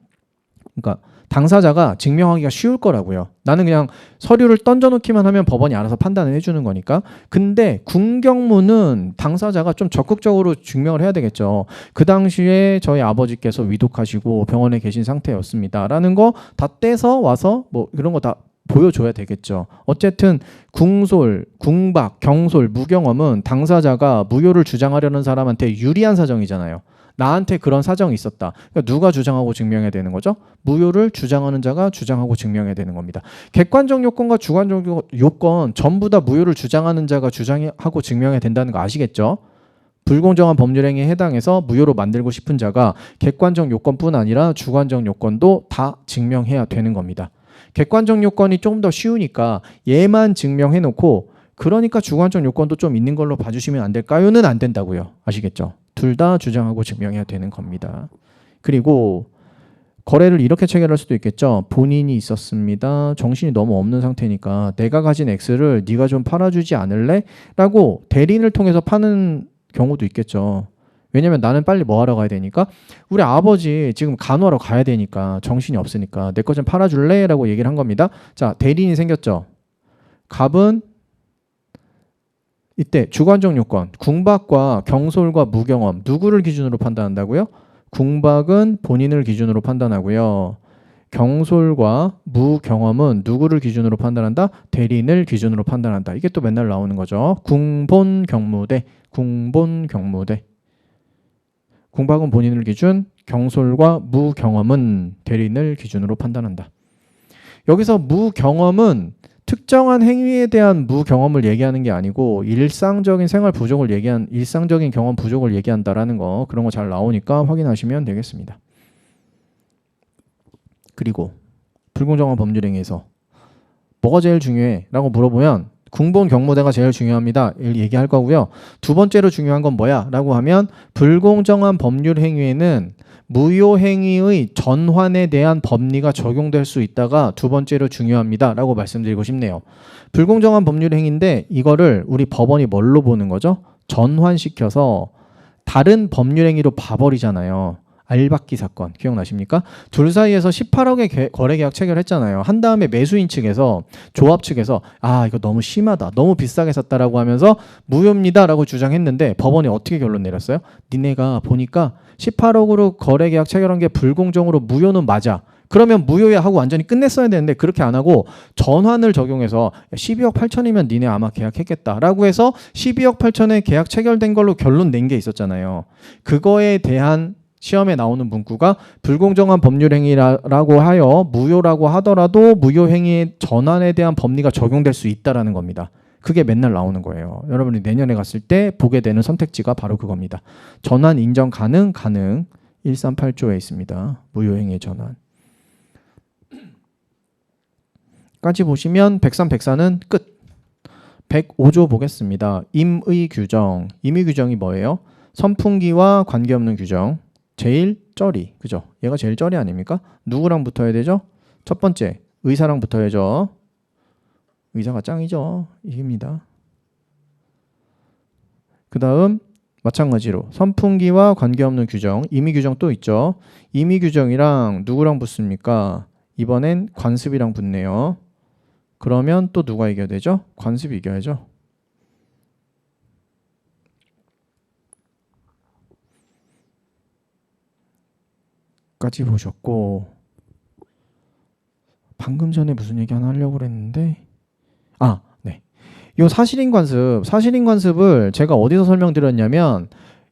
그러니까 당사자가 증명하기가 쉬울 거라고요. 나는 그냥 서류를 던져놓기만 하면 법원이 알아서 판단을 해주는 거니까. 근데 궁경무는 당사자가 좀 적극적으로 증명을 해야 되겠죠. 그 당시에 저희 아버지께서 위독하시고 병원에 계신 상태였습니다. 라는 거 다 떼서 와서 뭐 이런 거 다 보여줘야 되겠죠. 어쨌든 궁솔, 궁박, 경솔, 무경험은 당사자가 무효를 주장하려는 사람한테 유리한 사정이잖아요. 나한테 그런 사정이 있었다. 그러니까 누가 주장하고 증명해야 되는 거죠? 무효를 주장하는 자가 주장하고 증명해야 되는 겁니다. 객관적 요건과 주관적 요건 전부 다 무효를 주장하는 자가 주장하고 증명해야 된다는 거 아시겠죠? 불공정한 법률행위에 해당해서 무효로 만들고 싶은 자가 객관적 요건뿐 아니라 주관적 요건도 다 증명해야 되는 겁니다. 객관적 요건이 조금 더 쉬우니까 얘만 증명해놓고 그러니까 주관적 요건도 좀 있는 걸로 봐주시면 안 될까요?는 안 된다고요. 아시겠죠? 둘 다 주장하고 증명해야 되는 겁니다. 그리고 거래를 이렇게 체결할 수도 있겠죠. 본인이 있었습니다. 정신이 너무 없는 상태니까 내가 가진 X를 네가 좀 팔아주지 않을래? 라고 대리인을 통해서 파는 경우도 있겠죠. 왜냐면 나는 빨리 뭐 하러 가야 되니까 우리 아버지 지금 간호하러 가야 되니까 정신이 없으니까 내 거 좀 팔아줄래? 라고 얘기를 한 겁니다. 자, 대리인이 생겼죠. 갑은 이때 주관적 요건 궁박과 경솔과 무경험 누구를 기준으로 판단한다고요? 궁박은 본인을 기준으로 판단하고요. 경솔과 무경험은 누구를 기준으로 판단한다? 대리인을 기준으로 판단한다. 이게 또 맨날 나오는 거죠. 궁본경무대, 궁본경무대. 궁박은 본인을 기준, 경솔과 무경험은 대리인을 기준으로 판단한다. 여기서 무경험은 특정한 행위에 대한 무경험을 얘기하는 게 아니고 일상적인 생활 부족을 일상적인 경험 부족을 얘기한다라는 거, 그런 거 잘 나오니까 확인하시면 되겠습니다. 그리고 불공정한 법률행위에서 뭐가 제일 중요해? 라고 물어보면 궁본 경무대가 제일 중요합니다. 얘기할 거고요. 두 번째로 중요한 건 뭐야? 라고 하면 불공정한 법률행위에는 무효행위의 전환에 대한 법리가 적용될 수 있다가 두 번째로 중요합니다. 라고 말씀드리고 싶네요. 불공정한 법률행위인데 이거를 우리 법원이 뭘로 보는 거죠? 전환시켜서 다른 법률행위로 봐버리잖아요. 알박기 사건 기억나십니까? 둘 사이에서 18억의 거래계약 체결했잖아요. 한 다음에 매수인 측에서 조합 측에서 아 이거 너무 심하다. 너무 비싸게 샀다라고 하면서 무효입니다 라고 주장했는데 법원이 어떻게 결론 내렸어요? 니네가 보니까 18억으로 거래계약 체결한 게 불공정으로 무효는 맞아. 그러면 무효야 하고 완전히 끝냈어야 되는데 그렇게 안 하고 전환을 적용해서 12억 8천이면 니네 아마 계약했겠다라고 해서 12억 8천에 계약 체결된 걸로 결론 낸 게 있었잖아요. 그거에 대한 시험에 나오는 문구가 불공정한 법률행위라고 하여 무효라고 하더라도 무효행위의 전환에 대한 법리가 적용될 수 있다는 겁니다. 그게 맨날 나오는 거예요. 여러분이 내년에 갔을 때 보게 되는 선택지가 바로 그겁니다. 전환 인정 가능 138조에 있습니다. 무효행위 전환. 까지 보시면 103, 104는 끝. 105조 보겠습니다. 임의 규정. 임의 규정이 뭐예요? 선풍기와 관계없는 규정. 제일 쩌리, 그죠? 얘가 제일 쩌리 아닙니까? 누구랑 붙어야 되죠? 첫 번째, 의사랑 붙어야죠. 의사가 짱이죠. 이깁니다. 그 다음 마찬가지로 선풍기와 관계없는 규정, 임의 규정 또 있죠. 임의 규정이랑 누구랑 붙습니까? 이번엔 관습이랑 붙네요. 그러면 또 누가 이겨야 되죠? 관습이 이겨야죠. 까지 보셨고, 방금 전에 무슨 얘기 하나 하려고 그랬는데 네. 이 사실인 관습을 제가 어디서 설명드렸냐면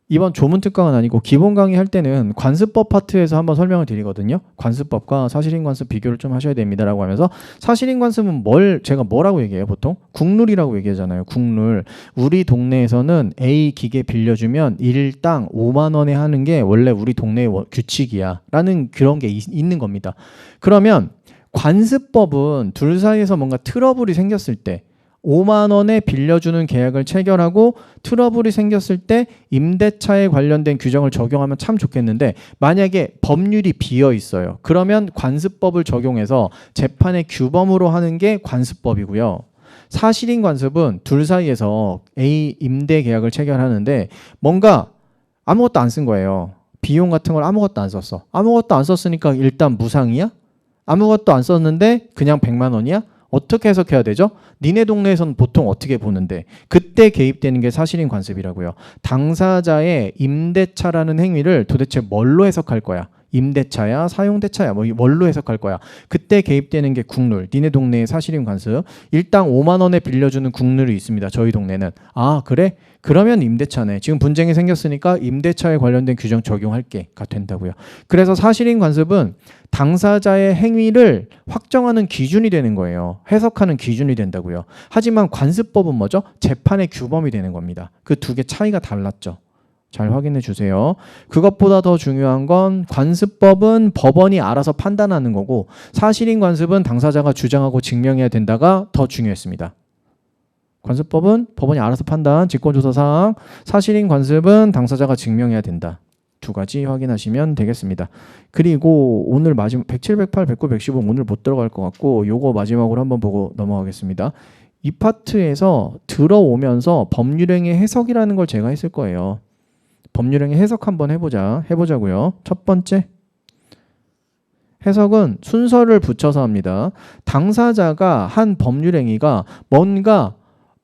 이번 조문 특강은 아니고 기본 강의 할 때는 관습법 파트에서 한번 설명을 드리거든요. 관습법과 사실인 관습 비교를 좀 하셔야 됩니다라고 하면서 사실인 관습은 제가 뭐라고 얘기해요? 보통 국룰이라고 얘기하잖아요. 국룰. 우리 동네에서는 A 기계 빌려주면 일당 5만 원에 하는 게 원래 우리 동네의 규칙이야 라는 그런 게 있는 겁니다. 그러면 관습법은 둘 사이에서 뭔가 트러블이 생겼을 때 5만 원에 빌려주는 계약을 체결하고 트러블이 생겼을 때 임대차에 관련된 규정을 적용하면 참 좋겠는데 만약에 법률이 비어 있어요. 그러면 관습법을 적용해서 재판의 규범으로 하는 게 관습법이고요. 사실인 관습은 둘 사이에서 A 임대 계약을 체결하는데 뭔가 아무것도 안 쓴 거예요. 비용 같은 걸 아무것도 안 썼어. 아무것도 안 썼으니까 일단 무상이야? 아무것도 안 썼는데 그냥 100만 원이야? 어떻게 해석해야 되죠? 니네 동네에서는 보통 어떻게 보는데 그때 개입되는 게 사실인 관습이라고요. 당사자의 임대차라는 행위를 도대체 뭘로 해석할 거야? 임대차야 사용대차야 뭘로 해석할 거야? 그때 개입되는 게 국룰. 니네 동네의 사실인 관습. 일당 5만 원에 빌려주는 국룰이 있습니다. 저희 동네는. 아 그래? 그러면 임대차네. 지금 분쟁이 생겼으니까 임대차에 관련된 규정 적용할게가 된다고요. 그래서 사실인 관습은 당사자의 행위를 확정하는 기준이 되는 거예요. 해석하는 기준이 된다고요. 하지만 관습법은 뭐죠? 재판의 규범이 되는 겁니다. 그 두 개 차이가 달랐죠. 잘 확인해 주세요. 그것보다 더 중요한 건 관습법은 법원이 알아서 판단하는 거고 사실인 관습은 당사자가 주장하고 증명해야 된다가 더 중요했습니다. 관습법은 법원이 알아서 판단, 직권조사사항, 사실인 관습은 당사자가 증명해야 된다. 두 가지 확인하시면 되겠습니다. 그리고 오늘 마지막 107, 108, 109, 115 오늘 못 들어갈 것 같고 요거 마지막으로 한번 보고 넘어가겠습니다. 이 파트에서 들어오면서 법률행위 해석이라는 걸 제가 했을 거예요. 법률행위 해석 한번 해보자고요. 첫 번째 해석은 순서를 붙여서 합니다. 당사자가 한 법률행위가 뭔가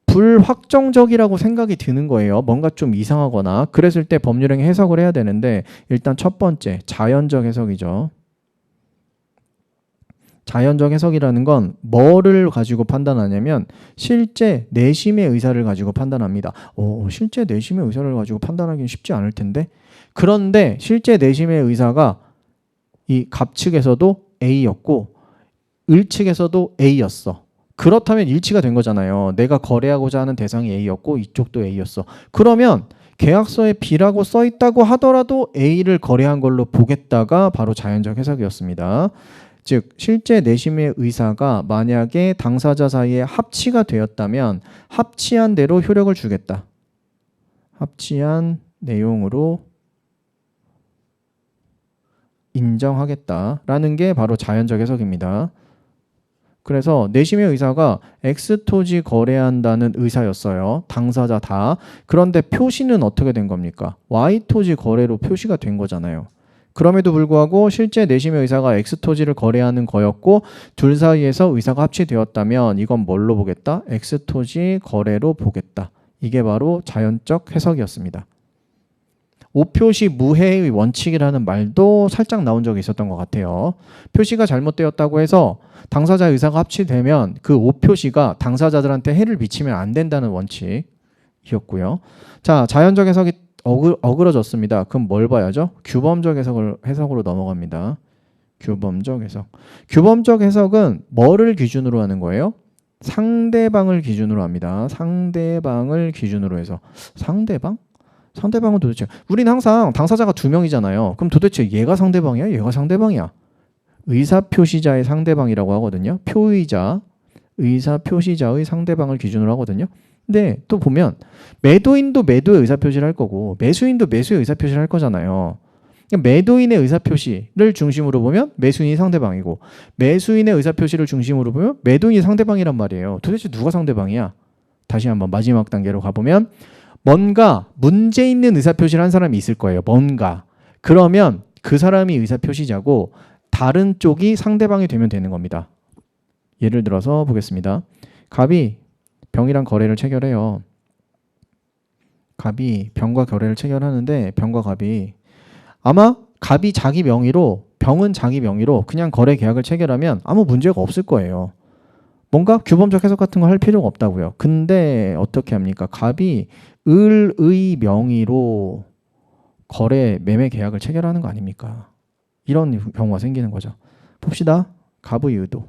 불확정적이라고 생각이 드는 거예요. 뭔가 좀 이상하거나 그랬을 때 법률행위 해석을 해야 되는데 일단 첫 번째 자연적 해석이죠. 자연적 해석이라는 건 뭐를 가지고 판단하냐면 실제 내심의 의사를 가지고 판단합니다. 실제 내심의 의사를 가지고 판단하기는 쉽지 않을 텐데 그런데 실제 내심의 의사가 이 갑 측에서도 A였고 을 측에서도 A였어. 그렇다면 일치가 된 거잖아요. 내가 거래하고자 하는 대상이 A였고 이쪽도 A였어. 그러면 계약서에 B라고 써 있다고 하더라도 A를 거래한 걸로 보겠다가 바로 자연적 해석이었습니다. 즉 실제 내심의 의사가 만약에 당사자 사이에 합치가 되었다면 합치한 대로 효력을 주겠다. 합치한 내용으로 인정하겠다라는 게 바로 자연적 해석입니다. 그래서 내심의 의사가 X토지 거래한다는 의사였어요. 당사자 다. 그런데 표시는 어떻게 된 겁니까? Y토지 거래로 표시가 된 거잖아요. 그럼에도 불구하고 실제 내심의 의사가 X토지를 거래하는 거였고 둘 사이에서 의사가 합치되었다면 이건 뭘로 보겠다? X토지 거래로 보겠다. 이게 바로 자연적 해석이었습니다. 오표시 무해의 원칙이라는 말도 살짝 나온 적이 있었던 것 같아요. 표시가 잘못되었다고 해서 당사자 의사가 합치되면 그 오표시가 당사자들한테 해를 미치면 안 된다는 원칙이었고요. 자, 자연적 해석이 어그러졌습니다. 그럼 뭘 봐야죠? 규범적 해석으로 넘어갑니다. 규범적 해석. 규범적 해석은 뭐를 기준으로 하는 거예요? 상대방을 기준으로 합니다. 상대방을 기준으로 해서. 상대방? 상대방은 도대체 우리는 항상 당사자가 두 명이잖아요. 그럼 도대체 얘가 상대방이야? 얘가 상대방이야? 의사표시자의 상대방이라고 하거든요. 표의자, 의사표시자의 상대방을 기준으로 하거든요. 근데 또 보면 매도인도 매도의 의사표시를 할 거고 매수인도 매수의 의사표시를 할 거잖아요. 매도인의 의사표시를 중심으로 보면 매수인이 상대방이고 매수인의 의사표시를 중심으로 보면 매도인이 상대방이란 말이에요. 도대체 누가 상대방이야? 다시 한번 마지막 단계로 가보면 뭔가 문제 있는 의사표시를 한 사람이 있을 거예요. 뭔가. 그러면 그 사람이 의사표시자고 다른 쪽이 상대방이 되면 되는 겁니다. 예를 들어서 보겠습니다. 갑이 병이랑 거래를 체결해요. 갑이 병과 거래를 체결하는데 병과 갑이 아마 갑이 자기 명의로 병은 자기 명의로 그냥 거래 계약을 체결하면 아무 문제가 없을 거예요. 뭔가 규범적 해석 같은 거 할 필요가 없다고요. 근데 어떻게 합니까? 갑이 을의 명의로 거래 매매 계약을 체결하는 거 아닙니까? 이런 경우가 생기는 거죠. 봅시다. 갑의 의도.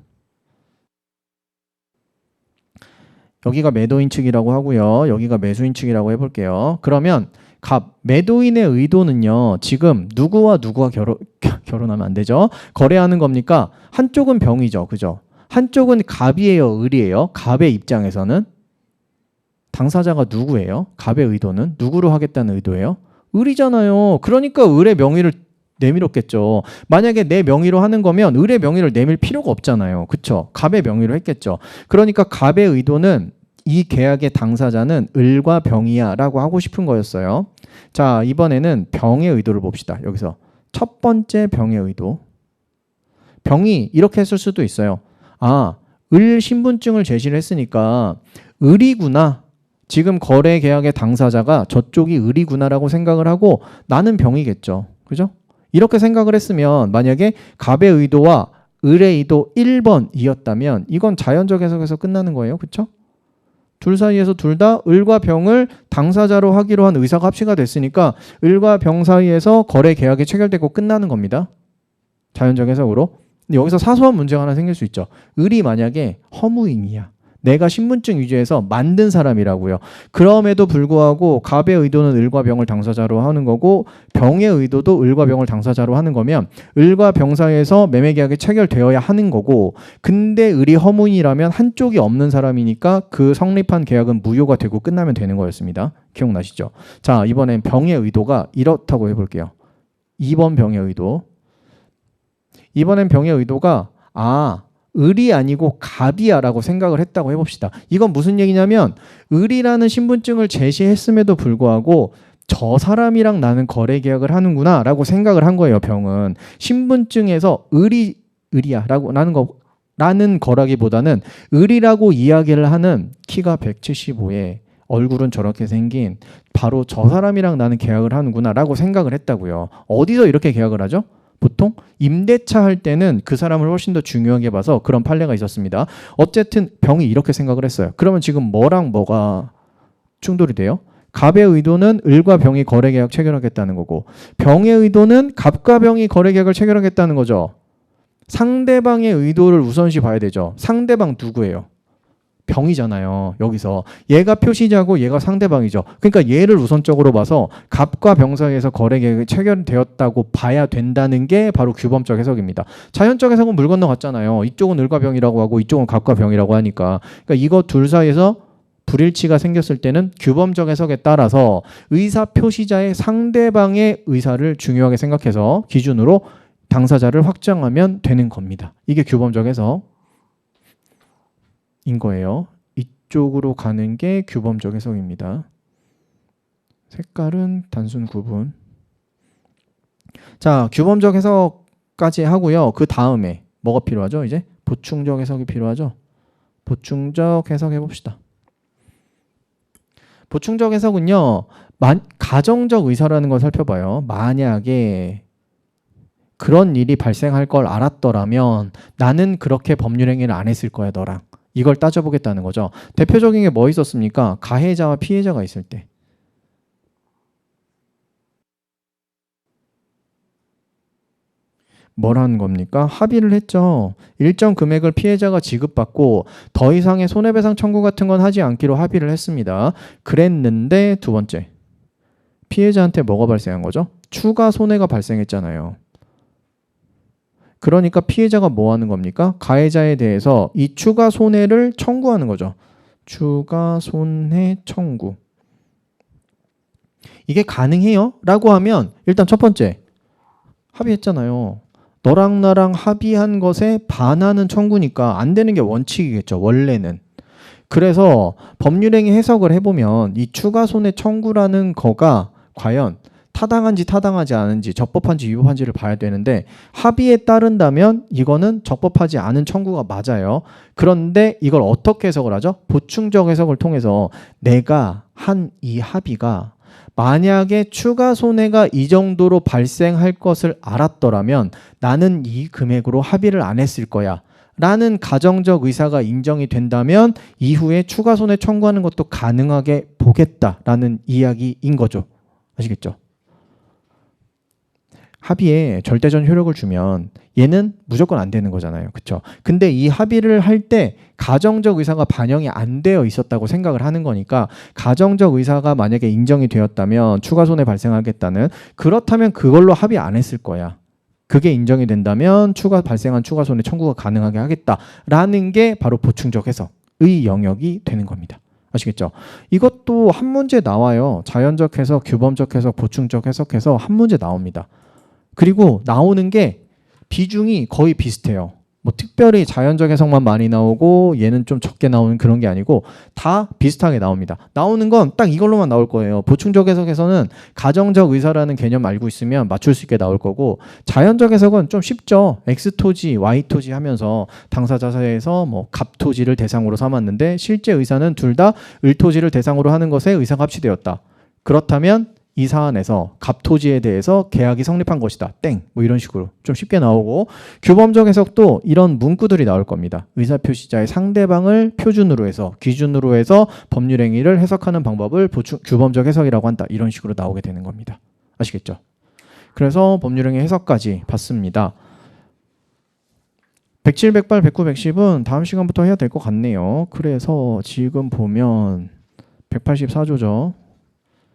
여기가 매도인 측이라고 하고요. 여기가 매수인 측이라고 해볼게요. 그러면 매도인의 의도는요. 지금 누구와 누구가 결혼하면 안 되죠. 거래하는 겁니까? 한쪽은 병이죠. 그죠? 한쪽은 갑이에요. 을이에요. 갑의 입장에서는 당사자가 누구예요? 갑의 의도는 누구로 하겠다는 의도예요? 을이잖아요. 그러니까 을의 명의를 내밀었겠죠. 만약에 내 명의로 하는 거면 을의 명의를 내밀 필요가 없잖아요. 그쵸? 갑의 명의로 했겠죠. 그러니까 갑의 의도는 이 계약의 당사자는 을과 병이야 라고 하고 싶은 거였어요. 자, 이번에는 병의 의도를 봅시다. 여기서 첫 번째 병의 의도. 병이 이렇게 했을 수도 있어요. 을 신분증을 제시를 했으니까 을이구나. 지금 거래 계약의 당사자가 저쪽이 을이구나라고 생각을 하고 나는 병이겠죠. 그죠? 이렇게 생각을 했으면 만약에 갑의 의도와 을의 의도 1번이었다면 이건 자연적 해석에서 끝나는 거예요. 그렇죠? 둘 사이에서 둘 다 을과 병을 당사자로 하기로 한 의사가 합치가 됐으니까 을과 병 사이에서 거래 계약이 체결되고 끝나는 겁니다. 자연적 해석으로. 근데 여기서 사소한 문제가 하나 생길 수 있죠. 을이 만약에 허무인이야. 내가 신분증 위조해서 만든 사람이라고요. 그럼에도 불구하고 갑의 의도는 을과 병을 당사자로 하는 거고 병의 의도도 을과 병을 당사자로 하는 거면 을과 병 사이에서 매매계약이 체결되어야 하는 거고 근데 을이 허무인이라면 한쪽이 없는 사람이니까 그 성립한 계약은 무효가 되고 끝나면 되는 거였습니다. 기억나시죠? 자, 이번엔 병의 의도가 이렇다고 해볼게요. 2번 병의 의도. 이번엔 병의 의도가 을이 아니고 갑이야 라고 생각을 했다고 해봅시다. 이건 무슨 얘기냐면 을이라는 신분증을 제시했음에도 불구하고 저 사람이랑 나는 거래 계약을 하는구나 라고 생각을 한 거예요. 병은 신분증에서 을이야 라고 라는 거라기보다는 을이라고 이야기를 하는 키가 175에 얼굴은 저렇게 생긴 바로 저 사람이랑 나는 계약을 하는구나 라고 생각을 했다고요. 어디서 이렇게 계약을 하죠? 보통 임대차 할 때는 그 사람을 훨씬 더 중요하게 봐서 그런 판례가 있었습니다. 어쨌든 병이 이렇게 생각을 했어요. 그러면 지금 뭐랑 뭐가 충돌이 돼요? 갑의 의도는 을과 병이 거래계약 체결하겠다는 거고 병의 의도는 갑과 병이 거래계약을 체결하겠다는 거죠. 상대방의 의도를 우선시 봐야 되죠. 상대방 누구예요? 병이잖아요. 여기서 얘가 표시자고 얘가 상대방이죠. 그러니까 얘를 우선적으로 봐서 갑과 병 사이에서 거래계약이 체결되었다고 봐야 된다는 게 바로 규범적 해석입니다. 자연적 해석은 물 건너갔잖아요. 이쪽은 을과 병이라고 하고 이쪽은 갑과 병이라고 하니까. 그러니까 이거 둘 사이에서 불일치가 생겼을 때는 규범적 해석에 따라서 의사 표시자의 상대방의 의사를 중요하게 생각해서 기준으로 당사자를 확정하면 되는 겁니다. 이게 규범적 해석인 거예요. 이쪽으로 가는 게 규범적 해석입니다. 색깔은 단순 구분. 자, 규범적 해석까지 하고요. 그 다음에 뭐가 필요하죠? 이제 보충적 해석이 필요하죠. 보충적 해석 해봅시다. 보충적 해석은요. 가정적 의사라는 걸 살펴봐요. 만약에 그런 일이 발생할 걸 알았더라면 나는 그렇게 법률행위를 안 했을 거야 너랑. 이걸 따져보겠다는 거죠. 대표적인 게 뭐 있었습니까? 가해자와 피해자가 있을 때. 뭐라는 겁니까? 합의를 했죠. 일정 금액을 피해자가 지급받고 더 이상의 손해배상 청구 같은 건 하지 않기로 합의를 했습니다. 그랬는데 두 번째. 피해자한테 뭐가 발생한 거죠? 추가 손해가 발생했잖아요. 그러니까 피해자가 뭐 하는 겁니까? 가해자에 대해서 이 추가 손해를 청구하는 거죠. 추가 손해 청구. 이게 가능해요? 라고 하면 일단 첫 번째. 합의했잖아요. 너랑 나랑 합의한 것에 반하는 청구니까 안 되는 게 원칙이겠죠. 원래는. 그래서 법률행위 해석을 해보면 이 추가 손해 청구라는 거가 과연 타당한지 타당하지 않은지 적법한지 위법한지를 봐야 되는데 합의에 따른다면 이거는 적법하지 않은 청구가 맞아요. 그런데 이걸 어떻게 해석을 하죠? 보충적 해석을 통해서 내가 한 이 합의가 만약에 추가 손해가 이 정도로 발생할 것을 알았더라면 나는 이 금액으로 합의를 안 했을 거야 라는 가정적 의사가 인정이 된다면 이후에 추가 손해 청구하는 것도 가능하게 보겠다라는 이야기인 거죠. 아시겠죠? 합의에 절대적 효력을 주면 얘는 무조건 안 되는 거잖아요. 그렇죠? 근데 이 합의를 할 때 가정적 의사가 반영이 안 되어 있었다고 생각을 하는 거니까 가정적 의사가 만약에 인정이 되었다면 추가 손해 발생하겠다는 그렇다면 그걸로 합의 안 했을 거야. 그게 인정이 된다면 발생한 추가 손해 청구가 가능하게 하겠다라는 게 바로 보충적 해석의 영역이 되는 겁니다. 아시겠죠? 이것도 한 문제 나와요. 자연적 해석, 규범적 해석, 보충적 해석해서 한 문제 나옵니다. 그리고 나오는 게 비중이 거의 비슷해요. 뭐 특별히 자연적 해석만 많이 나오고 얘는 좀 적게 나오는 그런 게 아니고 다 비슷하게 나옵니다. 나오는 건 딱 이걸로만 나올 거예요. 보충적 해석에서는 가정적 의사라는 개념 알고 있으면 맞출 수 있게 나올 거고 자연적 해석은 좀 쉽죠. X토지, Y토지 하면서 당사자에서 뭐 갑토지를 대상으로 삼았는데 실제 의사는 둘 다 을토지를 대상으로 하는 것에 의사가 합치되었다. 그렇다면 이 사안에서 갑토지에 대해서 계약이 성립한 것이다. 땡. 뭐 이런 식으로 좀 쉽게 나오고 규범적 해석도 이런 문구들이 나올 겁니다. 의사표시자의 상대방을 표준으로 해서 기준으로 해서 법률행위를 해석하는 방법을 규범적 해석이라고 한다. 이런 식으로 나오게 되는 겁니다. 아시겠죠? 그래서 법률행위 해석까지 봤습니다. 107, 108, 109, 110은 다음 시간부터 해야 될 것 같네요. 그래서 지금 보면 184조죠.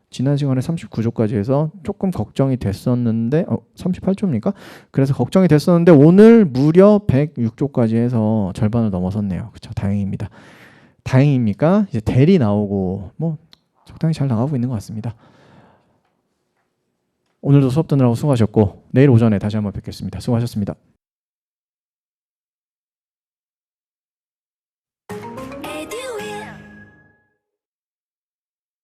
지난 시간에 39조까지 해서 조금 걱정이 됐었는데 38조입니까? 그래서 걱정이 됐었는데 오늘 무려 106조까지 해서 절반을 넘어섰네요. 그렇죠. 다행입니다. 다행입니까? 이제 대리 나오고 뭐 적당히 잘 나가고 있는 것 같습니다. 오늘도 수업 듣느라고 수고하셨고 내일 오전에 다시 한번 뵙겠습니다. 수고하셨습니다.